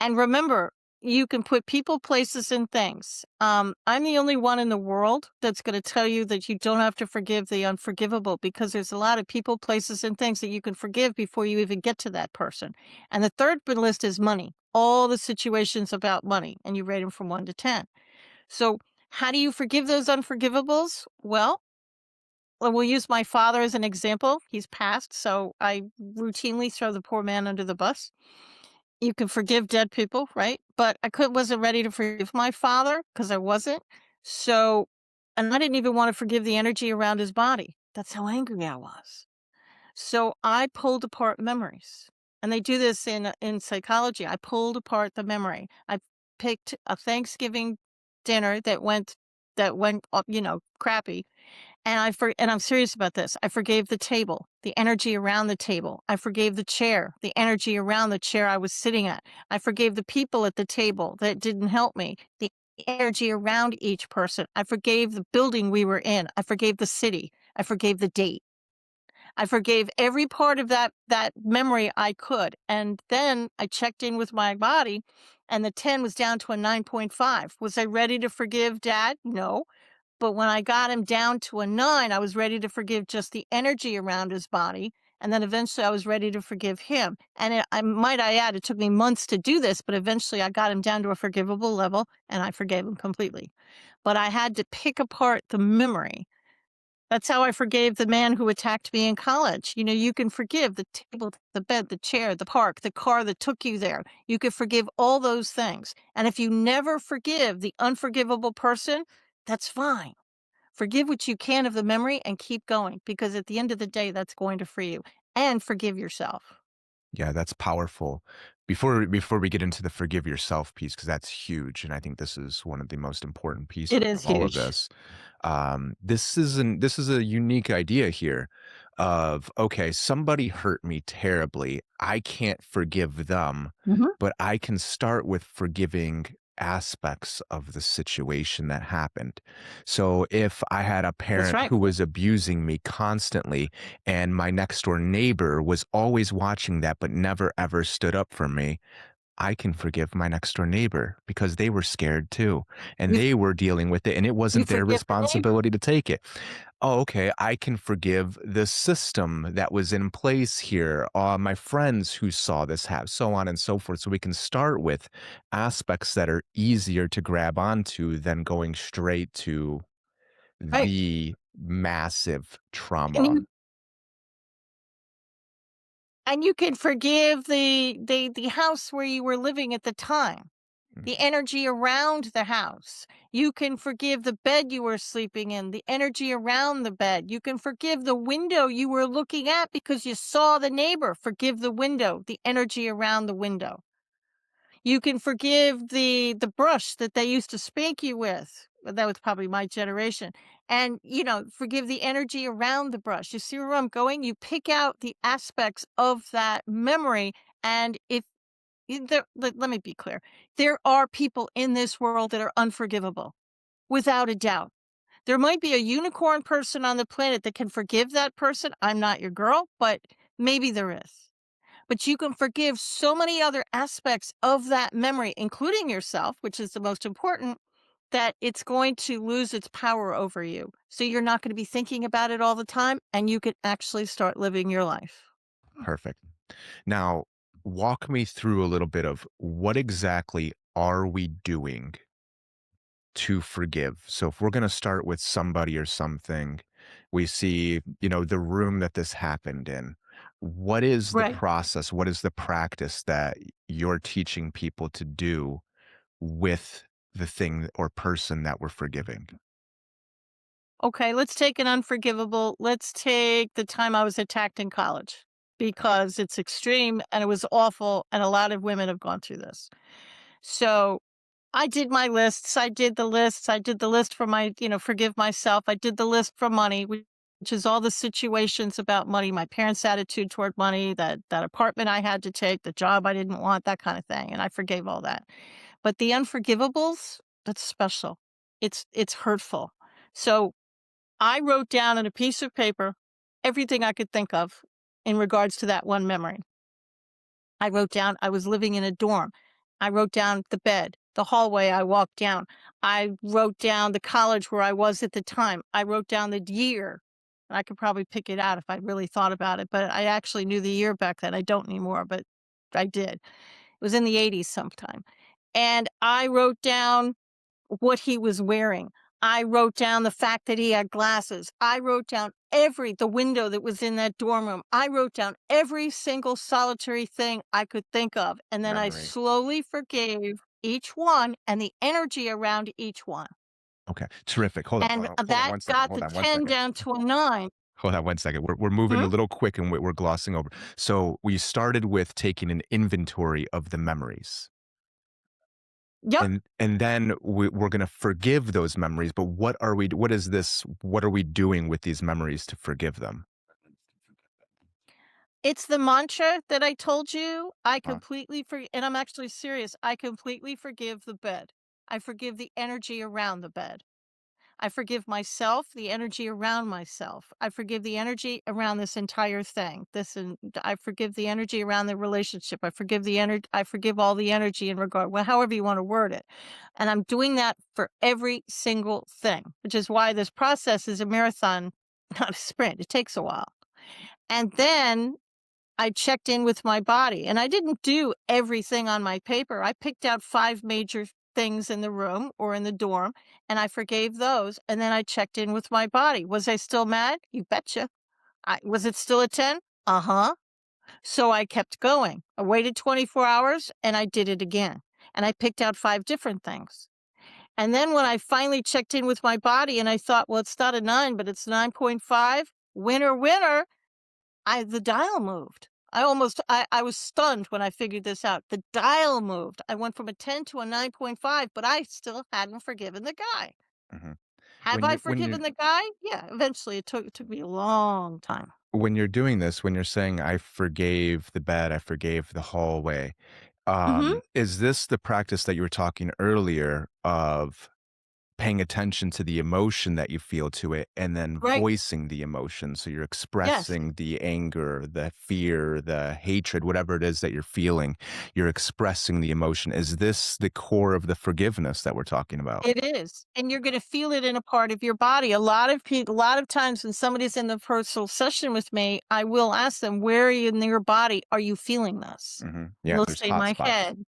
And remember, you can put people, places, and things. I'm the only one in the world that's going to tell you that you don't have to forgive the unforgivable because there's a lot of people, places, and things that you can forgive before you even get to that person. And the third list is money, all the situations about money, and you rate them from 1 to 10. So, how do you forgive those unforgivables? Well, we'll use my father as an example. He's passed, so I routinely throw the poor man under the bus. You can forgive dead people, right? But wasn't ready to forgive my father because I wasn't. So, and I didn't even want to forgive the energy around his body. That's how angry I was. So I pulled apart memories. And they do this in psychology. I pulled apart the memory. I picked a Thanksgiving dinner that went crappy, and I'm serious about this. I forgave the table, the energy around the table. I forgave the chair, the energy around the chair I was sitting at. I forgave the people at the table that didn't help me, the energy around each person. I forgave the building we were in. I forgave the city. I forgave the date. I forgave every part of that memory I could. And then I checked in with my body and the 10 was down to a 9.5. Was I ready to forgive dad? No. But when I got him down to a 9, I was ready to forgive just the energy around his body, and then eventually I was ready to forgive him, and I add, it took me months to do this, but eventually I got him down to a forgivable level, and I forgave him completely. but I had to pick apart the memory. That's how I forgave the man who attacked me in college. You know, you can forgive the table, the bed, the chair, the park, the car that took you there. You can forgive all those things. And if you never forgive the unforgivable person, that's fine. Forgive what you can of the memory and keep going because at the end of the day, that's going to free you. And forgive yourself. Yeah, that's powerful. Before we get into the forgive yourself piece, because that's huge, and I think this is one of the most important pieces It is of all of huge. this. This is a unique idea here of okay, somebody hurt me terribly. I can't forgive them, Mhm. but I can start with forgiving aspects of the situation that happened. So if I had a That's parent right. who was abusing me constantly and my next door neighbor was always watching that but never ever stood up for me, I can forgive my next door neighbor because they were scared too and You, they were dealing with it and it you wasn't their forgive the neighbor. responsibility to take it. Oh, okay. I can forgive the system that was in place here, my friends who saw this have, so on and so forth. So we can start with aspects that are easier to grab onto than going straight to Right. the massive And trauma. you can forgive the house where you were living at the time, the Mhm. energy around the house. You can forgive the bed you were sleeping in, the energy around the bed. You can forgive the window you were looking at because you saw the neighbor. Forgive the window, the energy around the window. You can forgive the brush that they used to spank you with. Well, that was probably my generation. And, you know, forgive the energy around the brush. You see where I'm going? You pick out the aspects of that memory, and if let me be clear. There are people in this world that are unforgivable, without a doubt. There might be a unicorn person on the planet that can forgive that person. I'm not your girl, but maybe there is. But you can forgive so many other aspects of that memory, including yourself, which is the most important, that it's going to lose its power over you. So you're not going to be thinking about it all the time, and you can actually start living your life. Perfect. Now, walk me through a little bit of what exactly are we doing to forgive? So if we're going to start with somebody or something, we see, the room that this happened in. What is the Right. process? What is the practice that you're teaching people to do with the thing or person that we're forgiving? Okay, let's take an unforgivable. Let's take the time I was attacked in college because it's extreme and it was awful. And a lot of women have gone through this. So I did my lists. I did the lists. I did the list for my, forgive myself. I did the list for money, which is all the situations about money, my parents' attitude toward money, that apartment I had to take, the job I didn't want, that kind of thing. And I forgave all that. But the unforgivables, that's special. It's hurtful. So I wrote down on a piece of paper everything I could think of in regards to that one memory. I wrote down I was living in a dorm. I wrote down the bed, the hallway I walked down. I wrote down the college where I was at the time. I wrote down the year. I could probably pick it out if I really thought about it, but I actually knew the year back then. I don't anymore, but I did. It was in the 80s sometime. And I wrote down what he was wearing. I wrote down the fact that he had glasses. I wrote down the window that was in that dorm room. I wrote down every single solitary thing I could think of. And then I Memory. slowly forgave each one and the energy around each one. Okay. Terrific. Hold on. And Hold on that one second. got Hold the on one 10 second. down to a 9. Hold on one second. We're moving Hmm? a little quick and we're glossing over. So we started with taking an inventory of the memories. Yep. And then we're going to forgive those memories, but what are we doing with these memories to forgive them? It's the mantra that I told you. Huh? And I'm actually serious. I completely forgive the bed. I forgive the energy around the bed. I forgive myself, the energy around myself. I forgive the energy around this entire thing. I forgive the energy around the relationship. I forgive all the energy in regard, well, however you want to word it. And I'm doing that for every single thing, which is why this process is a marathon, not a sprint. It takes a while. And then I checked in with my body and I didn't do everything on my paper. I picked out 5 major things in the room or in the dorm, and I forgave those, and then I checked in with my body. Was I still mad? You betcha. Was it still a 10? Uh-huh. So I kept going. I waited 24 hours and I did it again. And I picked out 5 different things. And then when I finally checked in with my body and I thought, well, it's not a 9, but it's 9.5, winner, winner, the dial moved. I was stunned when I figured this out. The dial moved. I went from a 10 to a 9.5, but I still hadn't forgiven the guy. Mhm. Have I forgiven the guy? Yeah, eventually it took me a long time. When you're doing this, when you're saying, "I forgave the bed, I forgave the hallway," Mhm. is this the practice that you were talking earlier of paying attention to the emotion that you feel to it and then Right. voicing the emotion? So you're Yes. expressing the anger, the fear, the hatred, whatever it is that you're feeling, you're expressing the emotion. Is this the core of the forgiveness that we're talking about? It is, and you're gonna feel it in a part of your body. A lot of times when somebody's in the personal session with me, I will ask them, "Where in your body are you feeling this?" And Yeah, they'll there's say, hot "My spots. head."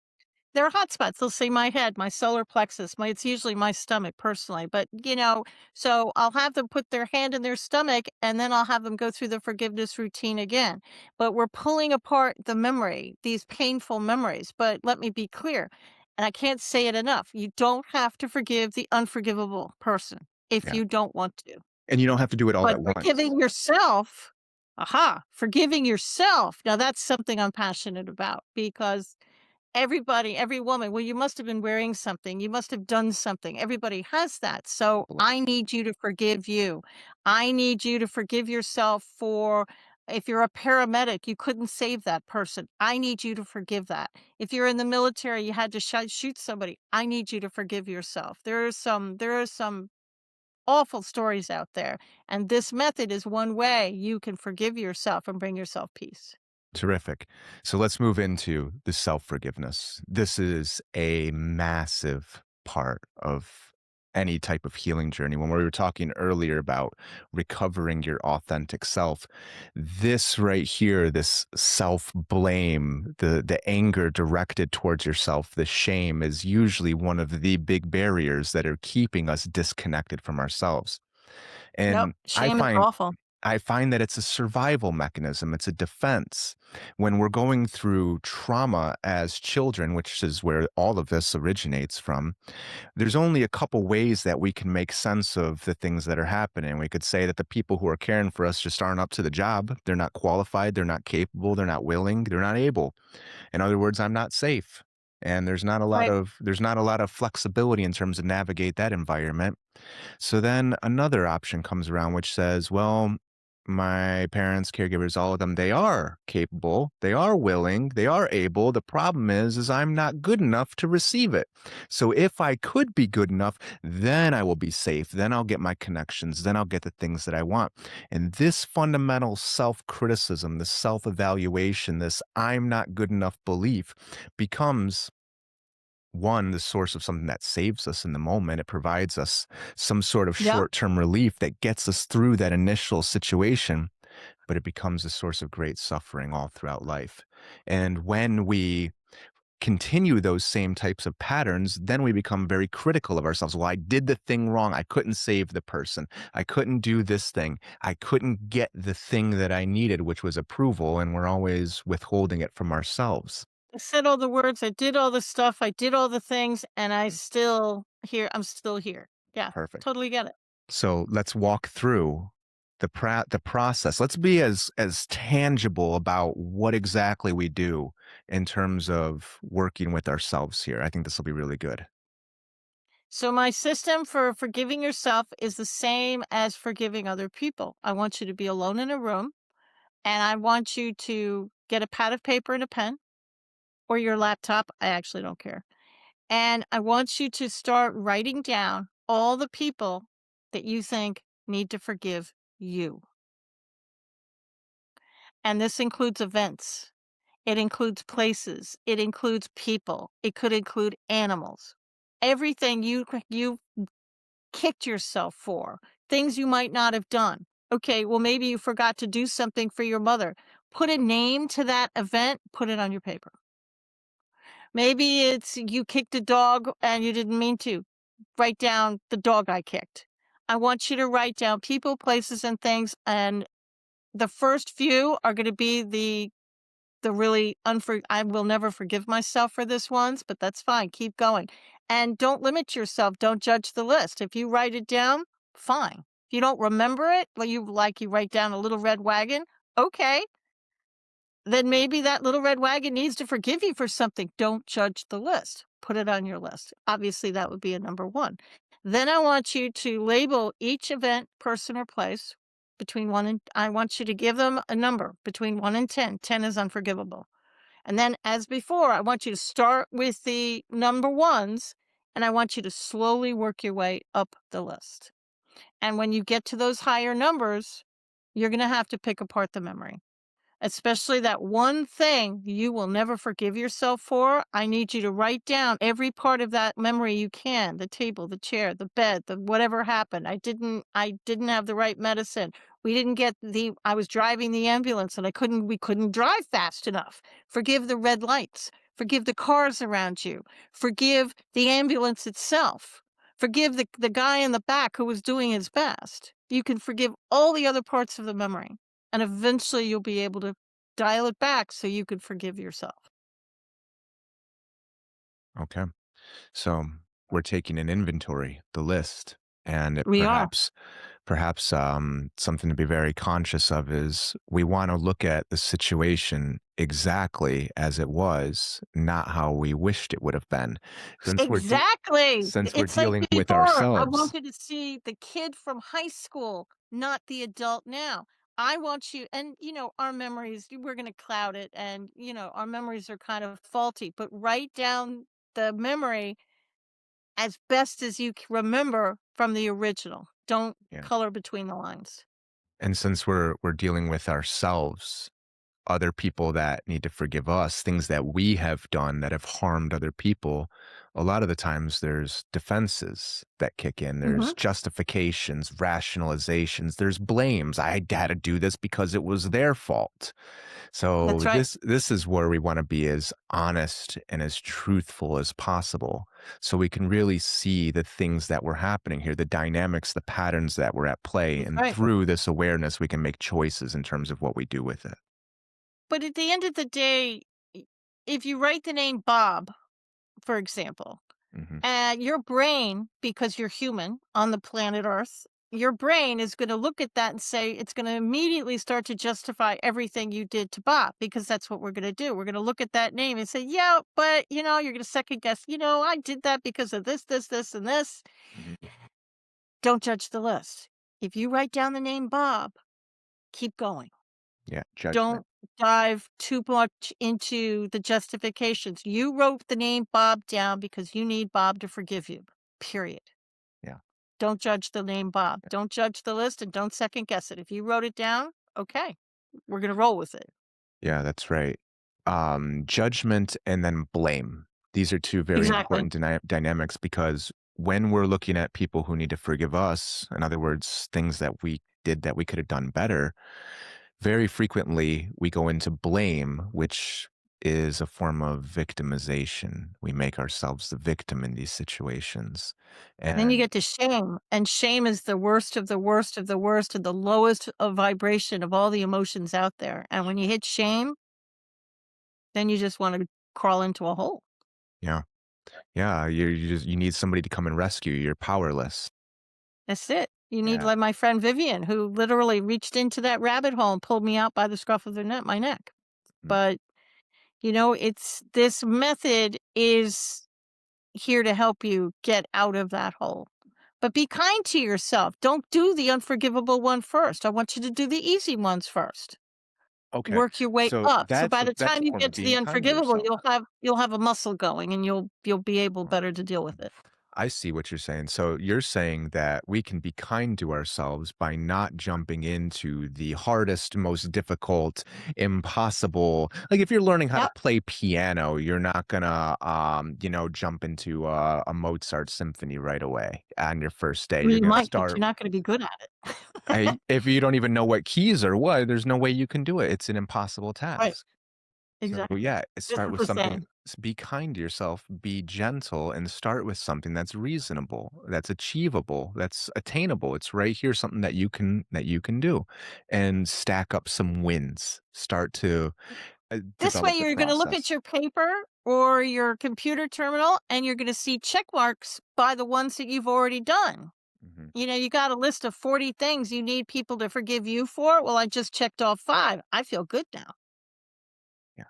There are hot spots. They'll say my head, my solar plexus, it's usually my stomach personally, but, so I'll have them put their hand in their stomach, and then I'll have them go through the forgiveness routine again. But we're pulling apart the memory, these painful memories. But let me be clear, and I can't say it enough, you don't have to forgive the unforgivable person if Yeah. you don't want to. And you don't have to do it all But at once. forgiving yourself, aha, forgiving yourself, now that's something I'm passionate about because everybody, every woman, "Well, you must have been wearing something. You must have done something." Everybody has that. So I need you to forgive you. I need you to forgive yourself for if you're a paramedic, you couldn't save that person. I need you to forgive that. If you're in the military, you had to shoot somebody. I need you to forgive yourself. There are some awful stories out there, and this method is one way you can forgive yourself and bring yourself peace. Terrific. So let's move into the self forgiveness. This is a massive part of any type of healing journey. When we were talking earlier about recovering your authentic self, this right here, this self blame, the anger directed towards yourself, the shame is usually one of the big barriers that are keeping us disconnected from ourselves. Yep, And shame is awful. I find that it's a survival mechanism, it's a defense. When we're going through trauma as children, which is where all of this originates from, there's only a couple ways that we can make sense of the things that are happening. We could say that the people who are caring for us just aren't up to the job. They're not qualified, they're not capable, they're not willing, they're not able. In other words, I'm not safe. And Right. there's not a lot of flexibility in terms of navigate that environment. So then another option comes around which says, well, my parents, caregivers, all of them, they are capable, they are willing, they are able. The problem is I'm not good enough to receive it. So if I could be good enough, then I will be safe. Then I'll get my connections. Then I'll get the things that I want. And this fundamental self-criticism, this self-evaluation, this I'm not good enough belief becomes one, the source of something that saves us in the moment. It provides us some sort of Yep. short term relief that gets us through that initial situation, but it becomes a source of great suffering all throughout life. And when we continue those same types of patterns, then we become very critical of ourselves. Well, I did the thing wrong. I couldn't save the person. I couldn't do this thing. I couldn't get the thing that I needed, which was approval. And we're always withholding it from ourselves. I said all the words, I did all the stuff, I did all the things, and I'm still here. Yeah, Perfect. totally get it. So let's walk through the process. Let's be as tangible about what exactly we do in terms of working with ourselves here. I think this will be really good. So my system for forgiving yourself is the same as forgiving other people. I want you to be alone in a room, and I want you to get a pad of paper and a pen or your laptop, I actually don't care. And I want you to start writing down all the people that you think need to forgive you. And this includes events. It includes places, it includes people, it could include animals. Everything you kicked yourself for, things you might not have done. Okay, well, maybe you forgot to do something for your mother. Put a name to that event, put it on your paper. Maybe it's you kicked a dog and you didn't mean to. Write down the dog I kicked. I want you to write down people, places, and things, and the first few are gonna be the really I will never forgive myself for this ones, but that's fine, keep going. And don't limit yourself, don't judge the list. If you write it down, fine. If you don't remember it, you write down a little red wagon, okay, then maybe that little red wagon needs to forgive you for something. Don't judge the list. Put it on your list. Obviously, that would be a number 1. Then I want you to label each event, person, or place between 1 and I want you to give them a number between 1 and 10. 10 is unforgivable. And then, as before, I want you to start with the number ones, and I want you to slowly work your way up the list. And when you get to those higher numbers, you're going to have to pick apart the memory. Especially that one thing you will never forgive yourself for, I need you to write down every part of that memory you can, the table, the chair, the bed, the whatever happened. I didn't have the right medicine. We didn't get the I was driving the ambulance and we couldn't drive fast enough. Forgive the red lights. Forgive the cars around you. Forgive the ambulance itself. Forgive the guy in the back who was doing his best. You can forgive all the other parts of the memory. And eventually you'll be able to dial it back so you can forgive yourself. Okay. So we're taking an inventory, the list, and We are. perhaps something to be very conscious of is we want to look at the situation exactly as it was, not how we wished it would have been. Since Exactly. since we're It's like dealing with before, I ourselves. wanted to see the kid from high school, not the adult now. I want you and, our memories, we're gonna cloud it and, our memories are kind of faulty, but write down the memory as best as you c remember from the original. Don't Yeah. color between the lines. And since we're dealing with ourselves, other people that need to forgive us, things that we have done that have harmed other people, a lot of the times there's defenses that kick in. Mhm. There's justifications, rationalizations, there's blames. I had to do this because it was their fault. That's So right. this is where we want to be as honest and as truthful as possible so we can really see the things that were happening here, the dynamics, the patterns that were at play, That's and right. through this awareness we can make choices in terms of what we do with it. But at the end of the day, I if you write the name Bob, for example, Mhm. and your brain, because you're human on the planet Earth, your brain is gonna look at that and say it's gonna immediately start to justify everything you did to Bob, because that's what we're gonna do. We're gonna look at that name and say, "Yeah, but, you're gonna second guess, I did that because of this, and this." Mhm. Don't judge the list. If you write down the name Bob, keep going. Yeah, judgment. Don't dive too much into the justifications. You wrote the name Bob down because you need Bob to forgive you, period. Yeah, Don't judge the name Bob. Don't judge the list and don't second guess it. If you wrote it down, okay, we're gonna roll with it. yeah, that's right. Judgment and then blame. These are 2 very Exactly. important dynamics because when we're looking at people who need to forgive us, in other words, things that we did that we could have done better, very frequently we go into blame, which is a form of victimization. We make ourselves the victim in these situations. Then you And get to shame, and shame is the worst of the worst of the worst and the lowest of vibration of all the emotions out there. And when you hit shame, then you just wanna crawl into a hole. yeah, yeah, you need somebody to come and rescue you. You're powerless. That's it. You need Yeah. like my friend Vivian, who literally reached into that rabbit hole and pulled me out by the scruff of the my neck. Mm. But, it's this method is here to help you get out of that hole. But be kind to yourself. Don't do the unforgivable one first. I want you to do the easy ones first. Okay. Work your way So up. So by the that's time a you form get of to the being kind to unforgivable, yourself. you'll have a muscle going and you'll be able better to deal with it. I see what you're saying. So you're saying that we can be kind to ourselves by not jumping into the hardest, most difficult, impossible. Like if you're learning how to Yep. play piano, you're not gonna, jump into a Mozart symphony right away on your first day. Well, You're you gonna might, but start. you're not gonna be good at it. If you don't even know what keys are what, there's no way you can do it. It's an impossible Right. task. So, exactly. yeah, This start is with the something same. be kind to yourself, be gentle, and start with something that's reasonable, that's achievable, that's attainable. It's right here, something that you can do, and stack up some wins. Start to, This way, develop the you're gonna look at process. your paper or your computer terminal, and you're gonna see check marks by the ones that you've already done. Mhm. You know, you got a list of 40 things you need people to forgive you for. Well, I just checked off 5. I feel good now. Yeah,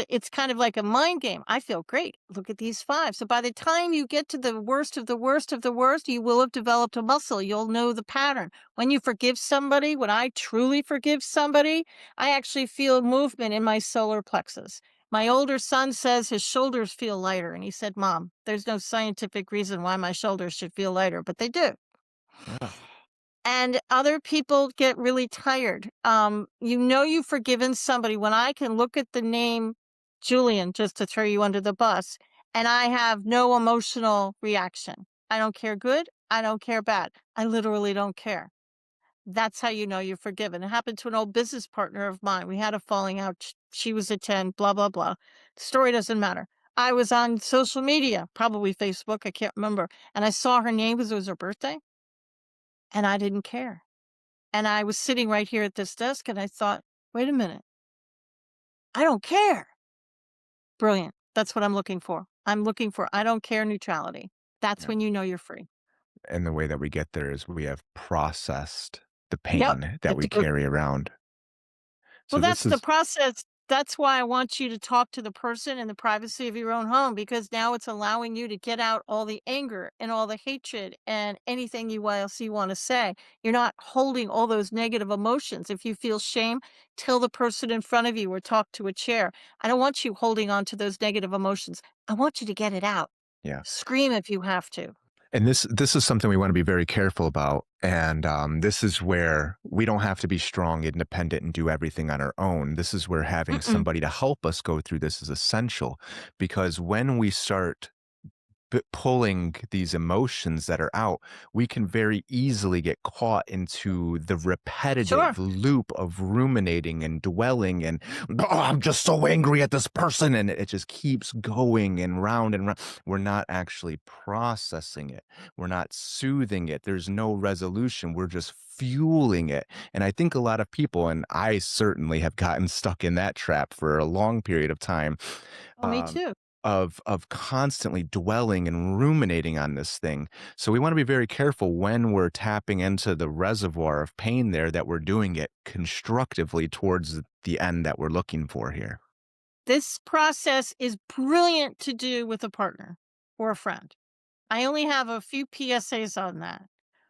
It's kind of like a mind game. I feel great. Look at these 5. So by the time you get to the worst of the worst of the worst, you will have developed a muscle. You'll know the pattern. When you forgive somebody, when I truly forgive somebody, I actually feel movement in my solar plexus. My older son says his shoulders feel lighter. And he said, Mom, there's no scientific reason why my shoulders should feel lighter, but they do. yeah, And other people get really tired. You know you've forgiven somebody when I can look at the name Julian, just to throw you under the bus, and I have no emotional reaction. I don't care good. I don't care bad. I literally don't care. That's how you know you're forgiven. It happened to an old business partner of mine. We had a falling out. She was a 10, blah, blah, blah. The story doesn't matter. I was on social media, probably Facebook, I can't remember, and I saw her name because it was her birthday, and I didn't care. And I was sitting right here at this desk and I thought, wait a minute, I don't care. Brilliant. That's what I'm looking for. I'm looking for I don't care neutrality. That's yeah. when you know you're free. And the way that we get there is we have processed the Yep. pain that It we goes carry around. Well, So that's this the is process. That's why I want you to talk to the person in the privacy of your own home because now it's allowing you to get out all the anger and all the hatred and anything you else you want to say. You're not holding all those negative emotions. If you feel shame, tell the person in front of you or talk to a chair. I don't want you holding on to those negative emotions. I want you to get it out. yeah. Scream if you have to. And this is something we want to be very careful about. And this is where we don't have to be strong, independent, and do everything on our own. This is where having Mm-mm. somebody to help us go through this is essential, because when we start pulling these emotions that are out, we can very easily get caught into the Sure. repetitive loop of ruminating and dwelling and, oh, I'm just so angry at this person. And it just keeps going and round and round. We're not actually processing it, we're not soothing it. There's no resolution. We're just fueling it. And I think a lot of people, and I certainly have gotten stuck in that trap for a long period of time, Oh, me um, too. of constantly dwelling and ruminating on this thing. So we want to be very careful when we're tapping into the reservoir of pain there, that we're doing it constructively towards the end that we're looking for here. This process is brilliant to do with a partner or a friend. I only have a few PSAs on that.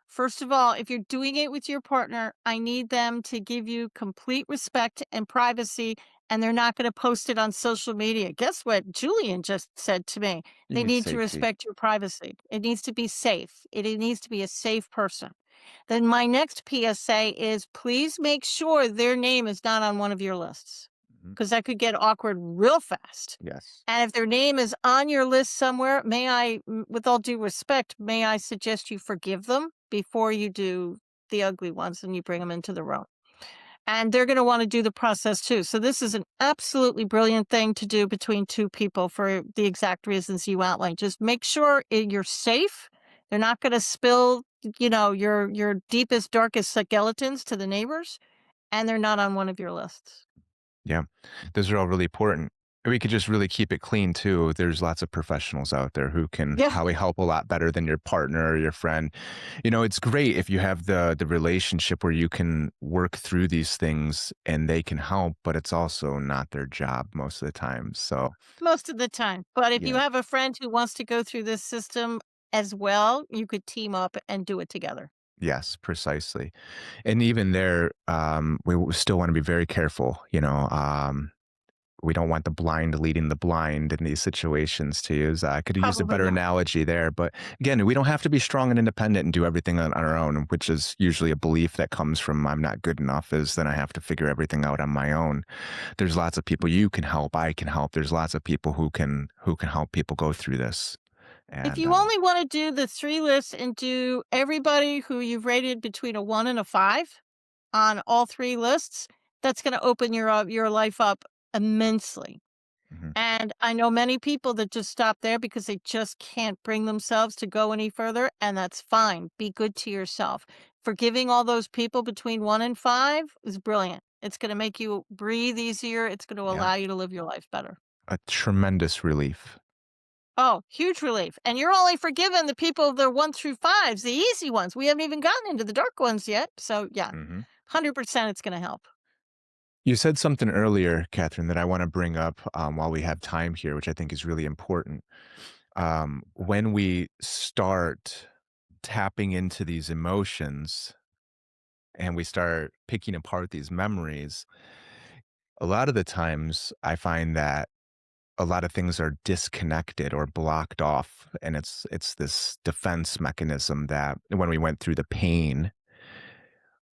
First of all, if you're doing it with your partner, I need them to give you complete respect and privacy, and they're not going to post it on social media. Guess what Julian just said to me? You They need need to safety. respect your privacy. It needs to be safe. It needs to be a safe person. Then my next PSA is please make sure their name is not on one of your lists Mhm. because that could get awkward real fast. Yes. And if their name is on your list somewhere, with all due respect, may I suggest you forgive them before you do the ugly ones and you bring them into the room. And they're going to want to do the process too. So this is an absolutely brilliant thing to do between two people for the exact reasons you outlined. Just make sure you're safe. They're not going to spill, your deepest, darkest skeletons to the neighbors, and they're not on one of your lists. Yeah. Those are all really important. We could just really keep it clean too. There's lots of professionals out there who can Yeah. probably help a lot better than your partner or your friend. It's great if you have the relationship where you can work through these things and they can help, but it's also not their job most of the time. So, Most of the time, but if you yeah. have a friend who wants to go through this system as well, you could team up and do it together. Yes, precisely. And even there, we still want to be very careful, we don't want the blind leading the blind in these situations, to use I could have used a Probably better not. analogy there, but again, we don't have to be strong and independent and do everything on our own, which is usually a belief that comes from I'm not good enough, is then I have to figure everything out on my own. There's lots of people you can help, I can help. There's lots of people who can help people go through this. If And you only wanna do the 3 lists and do everybody who you've rated between a 1 and a 5 on all 3 lists, that's gonna open your life up immensely. Mhm. And I know many people that just stop there because they just can't bring themselves to go any further, and that's fine. Be good to yourself. Forgiving all those people between 1 and 5 is brilliant. It's gonna make you breathe easier, it's gonna Yeah. allow you to live your life better. A tremendous relief. Oh, huge relief, and you're only forgiving the people that are 1 through 5s, the easy ones. We haven't even gotten into the dark ones yet, so yeah, Mhm. 100% it's gonna help. You said something earlier, Catherine, that I wanna bring up, while we have time here, which I think is really important. When we start tapping into these emotions and we start picking apart these memories, a lot of the times I find that a lot of things are disconnected or blocked off, and it's this defense mechanism that when we went through the pain,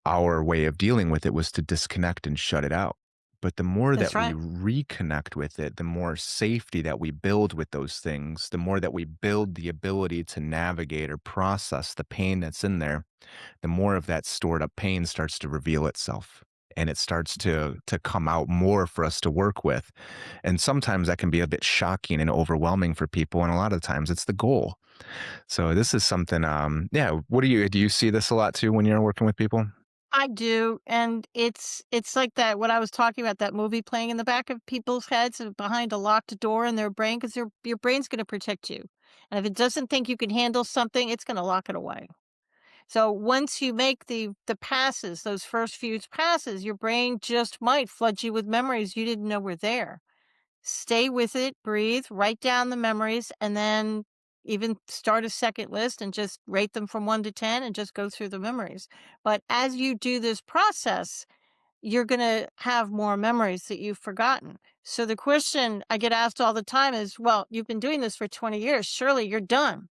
our way of dealing with it was to disconnect and shut it out. But the more That's that we right. reconnect with it, the more safety that we build with those things, the more that we build the ability to navigate or process the pain that's in there, the more of that stored up pain starts to reveal itself. And it starts to come out more for us to work with. And sometimes that can be a bit shocking and overwhelming for people. And a lot of times it's the goal. So this is something, yeah. What do you see this a lot too when you're working with people? I do, and it's like that what I was talking about, that movie playing in the back of people's heads and behind a locked door in their brain, because your brain's gonna protect you, and if it doesn't think you can handle something, it's gonna lock it away. So once you make the passes, those first few passes, your brain just might flood you with memories you didn't know were there. Stay with it, breathe, write down the memories, and then even start a second list and just rate them from 1 to 10 and just go through the memories. But as you do this process, you're going to have more memories that you've forgotten. So the question I get asked all the time is, well, you've been doing this for 20 years. Surely you're done.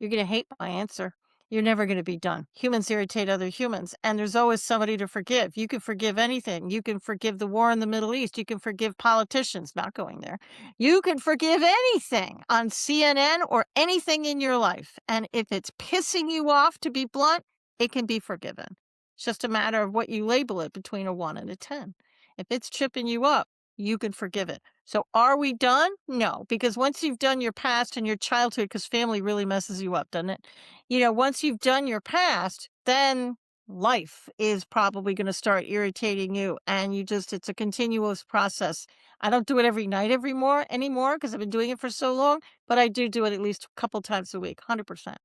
You're gonna hate my answer. You're never gonna be done. Humans irritate other humans, and there's always somebody to forgive. You can forgive anything. You can forgive the war in the Middle East. You can forgive politicians, not going there. You can forgive anything on CNN or anything in your life. And if it's pissing you off, to be blunt, it can be forgiven. It's just a matter of what you label it between a 1 and a 10. If it's tripping you up, you can forgive it. So are we done? No, because once you've done your past and your childhood, because family really messes you up, doesn't it? Once you've done your past, then life is probably going to start irritating you. And it's a continuous process. I don't do it every night every more anymore because I've been doing it for so long, but I do it at least a couple times a week, 100%.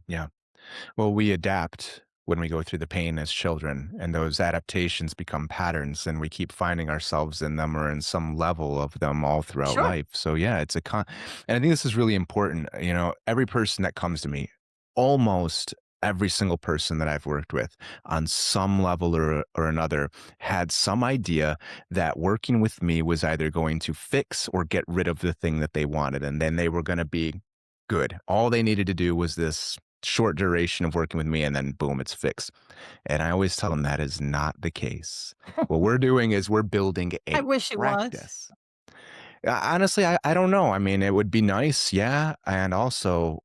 Yeah. Well, we adapt when we go through the pain as children, and those adaptations become patterns, and we keep finding ourselves in them or in some level of them all throughout Sure. life. So, yeah, and I think this is really important. Every person that comes to me, almost every single person that I've worked with on some level or another had some idea that working with me was either going to fix or get rid of the thing that they wanted, and then they were going to be good. All they needed to do was this short duration of working with me and then boom, it's fixed. And I always tell them that is not the case. What we're doing is we're building I a wish it was. practice. Honestly, I don't know. I mean, it would be nice, yeah. And also,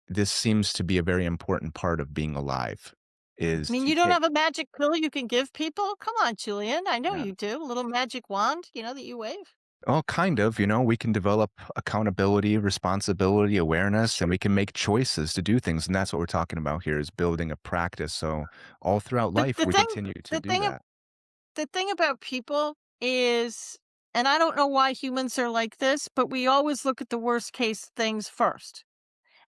this seems to be a very important part of being alive I is mean, to you don't take, have a magic pill you can give people? Come on, Julian. I know yeah. you do. A little magic wand, that you wave. Well, kind of, we can develop accountability, responsibility, awareness, and Sure. we can make choices to do things. And that's what we're talking about here is building a practice. So all throughout The life, the we thing continue to the do thing ab that. the thing about people is, and I don't know why humans are like this, but we always look at the worst case things first.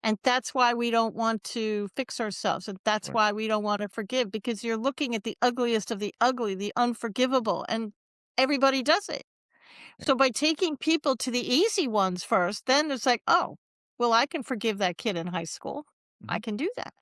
And that's why we don't want to fix ourselves, and that's Right. why we don't wanna forgive, because you're looking at the ugliest of the ugly, the unforgivable, and everybody does it. Yeah. So by taking people to the easy ones first, then it's like, "Oh, well, I can forgive that kid in high school. I Mhm. can do that."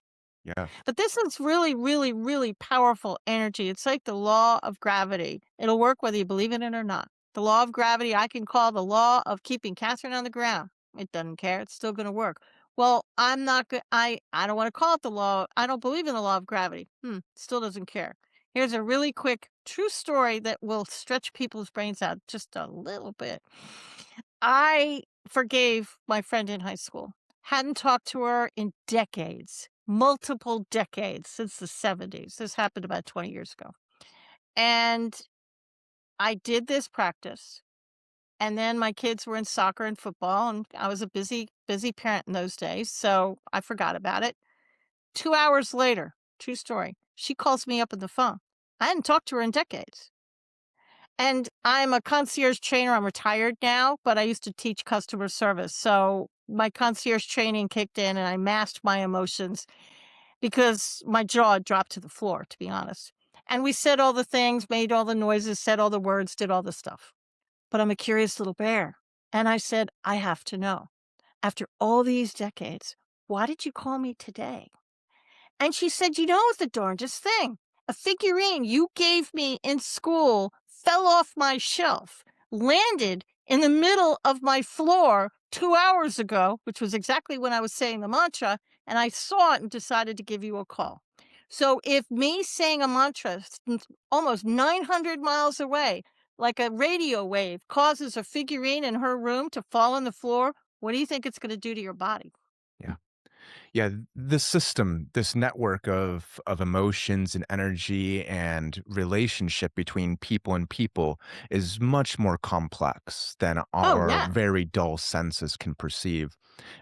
Yeah. But this is really, really, really powerful energy. It's like the law of gravity. It'll work whether you believe in it or not. The law of gravity, I can call the law of keeping Catherine on the ground. It doesn't care. It's still going to work. Well, I'm not good. I don't want to call it the law. I don't believe in the law of gravity. Still doesn't care. Here's a really quick true story that will stretch people's brains out just a little bit. I forgave my friend in high school. Hadn't talked to her in decades, multiple decades since the '70s. This happened about 20 years ago. And I did this practice, and then my kids were in soccer and football, and I was a busy, busy parent in those days, so I forgot about it. 2 hours later, true story, she calls me up on the phone. I hadn't talked to her in decades. And I'm a concierge trainer. I'm retired now, but I used to teach customer service. So my concierge training kicked in and I masked my emotions because my jaw dropped to the floor, to be honest. And we said all the things, made all the noises, said all the words, did all the stuff. But I'm a curious little bear. And I said, I have to know. After all these decades, why did you call me today? And she said, "You know the darndest thing. A figurine you gave me in school fell off my shelf, landed in the middle of my floor 2 hours ago," which was exactly when I was saying the mantra, "and I saw it and decided to give you a call." So if me saying a mantra almost 900 miles away, like a radio wave, causes a figurine in her room to fall on the floor, what do you think it's gonna do to your body? Yeah. Yeah, this system, this network of emotions and energy and relationship between people and people is much more complex than Oh, our yeah. very dull senses can perceive.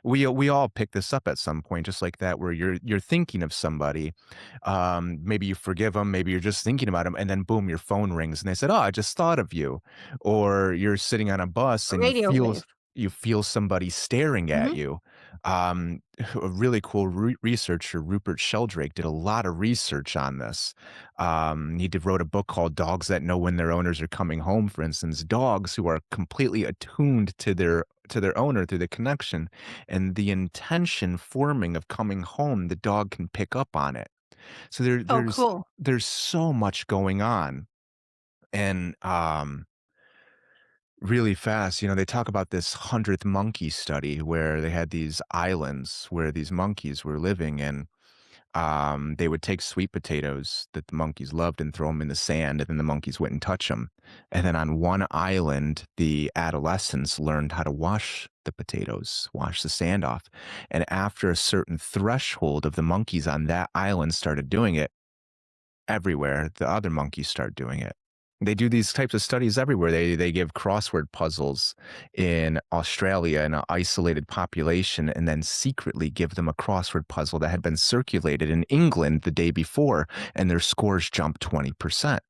We all pick this up at some point, just like that, where you're thinking of somebody, maybe you forgive them, maybe you're just thinking about them, and then boom, your phone rings, and they said, "Oh, I just thought of you," or you're sitting on a bus A and radio wave. you feel somebody staring at Mhm. you. um, a really cool researcher, Rupert Sheldrake, did a lot of research on this. Wrote a book called Dogs That Know When Their Owners Are Coming Home, for instance. Dogs who are completely attuned to their owner through the connection and the intention forming of coming home, the dog can pick up on it. So Oh, cool. there's so much going on. And really fast, they talk about this 100th monkey study where they had these islands where these monkeys were living, and they would take sweet potatoes that the monkeys loved and throw them in the sand, and then the monkeys wouldn't touch them. And then on one island, the adolescents learned how to wash the potatoes, wash the sand off. And after a certain threshold of the monkeys on that island started doing it, everywhere, the other monkeys start doing it. They do these types of studies everywhere. They give crossword puzzles in Australia in an isolated population and then secretly give them a crossword puzzle that had been circulated in England the day before, and their scores jump 20%.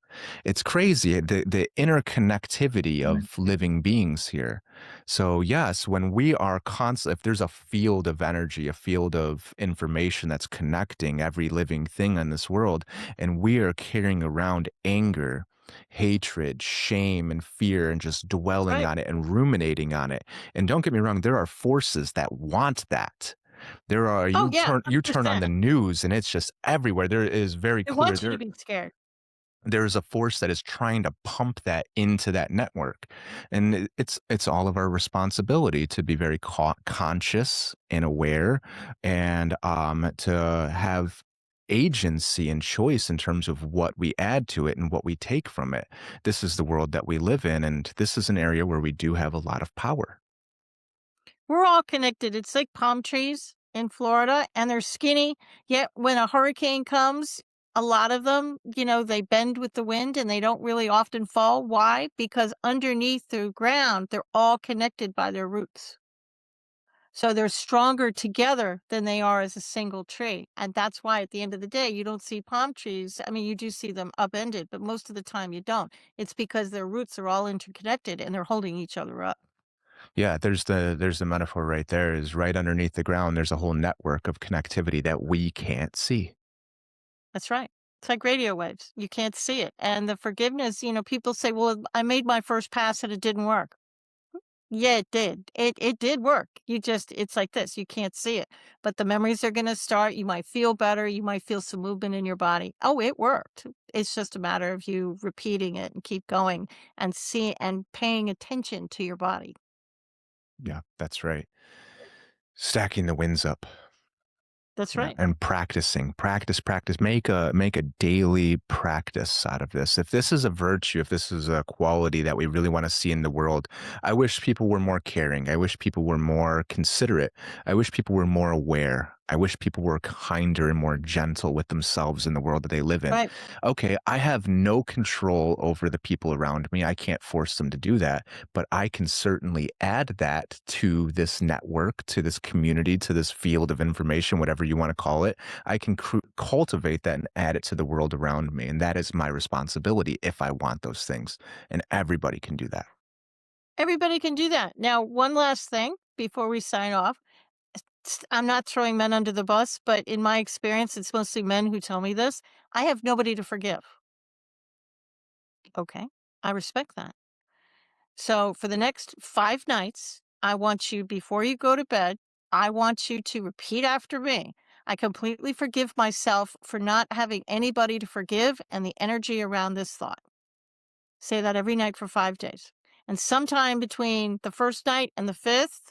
It's crazy, the interconnectivity Mhm. of living beings here. So yes, when we are constant, if there's a field of energy, a field of information that's connecting every living thing in this world, and we are carrying around anger, hatred, shame, and fear, and just That's dwelling right. on it and ruminating on it. And don't get me wrong, there are forces that want that. There are Oh, yeah, you turn on 100%. the news and it's just everywhere. There is very They clear want you to there be scared. there's a force that is trying to pump that into that network. And it's all of our responsibility to be very conscious and aware, and to have agency and choice in terms of what we add to it and what we take from it. This is the world that we live in, and this is an area where we do have a lot of power. We're all connected. It's like palm trees in Florida, and they're skinny, yet when a hurricane comes, a lot of them, they bend with the wind and they don't really often fall. Why? Because underneath the ground, they're all connected by their roots. So they're stronger together than they are as a single tree. And that's why at the end of the day, you don't see palm trees. I mean, you do see them upended, but most of the time you don't. It's because their roots are all interconnected and they're holding each other up. Yeah, there's the metaphor right there, is right underneath the ground there's a whole network of connectivity that we can't see. That's right. It's like radio waves. You can't see it. And the forgiveness, people say, well, I made my first pass and it didn't work. Yeah, it did. It did work. It's like this. You can't see it. But the memories are gonna start. You might feel better. You might feel some movement in your body. Oh, it worked. It's just a matter of you repeating it and keep going and see and paying attention to your body. Yeah, that's right. Stacking the wins up. That's Yeah, right. and practice, make a daily practice out of this. If this is a virtue, if this is a quality that we really wanna see in the world, I wish people were more caring. I wish people were more considerate. I wish people were more aware. I wish people were kinder and more gentle with themselves in the world that they live in. Right. Okay, I have no control over the people around me. I can't force them to do that, but I can certainly add that to this network, to this community, to this field of information, whatever you want to call it. I can cultivate that and add it to the world around me. And that is my responsibility if I want those things. And everybody can do that. Everybody can do that. Now, one last thing before we sign off. I'm not throwing men under the bus, but in my experience, it's mostly men who tell me this. I have nobody to forgive. Okay. I respect that. So for the next 5 nights, I want you, before you go to bed, I want you to repeat after me. I completely forgive myself for not having anybody to forgive and the energy around this thought. Say that every night for 5 days. And sometime between the first night and the fifth,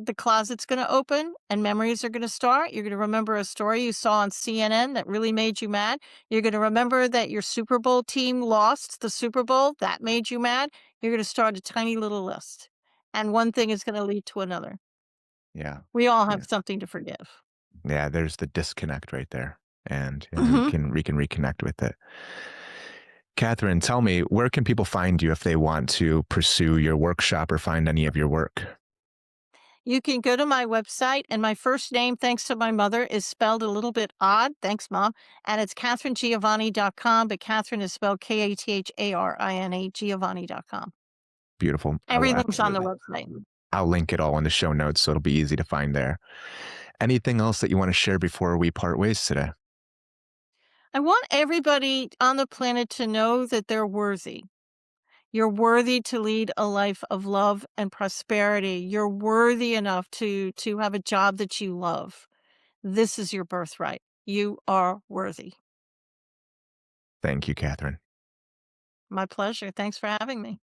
the closet's gonna open and memories are gonna start. You're gonna remember a story you saw on CNN that really made you mad. You're gonna remember that your Super Bowl team lost the Super Bowl, that made you mad. You're gonna start a tiny little list, and one thing is gonna lead to another. Yeah. We all have Yeah. something to forgive. Yeah. There's the disconnect right there. And yeah, Mhm. we can reconnect with it. Catherine, tell me, where can people find you if they want to pursue your workshop or find any of your work? You can go to my website, and my first name, thanks to my mother, is spelled a little bit odd. Thanks, Mom. And it's CatherineGiovanni.com, but Catherine is spelled Katharine, Giovanni.com. Beautiful. I will Everything's on the absolutely. website. I'll link it all in the show notes so it'll be easy to find there. Anything else that you want to share before we part ways today? I want everybody on the planet to know that they're worthy. You're worthy to lead a life of love and prosperity. You're worthy enough to have a job that you love. This is your birthright. You are worthy. Thank you, Catherine. My pleasure. Thanks for having me.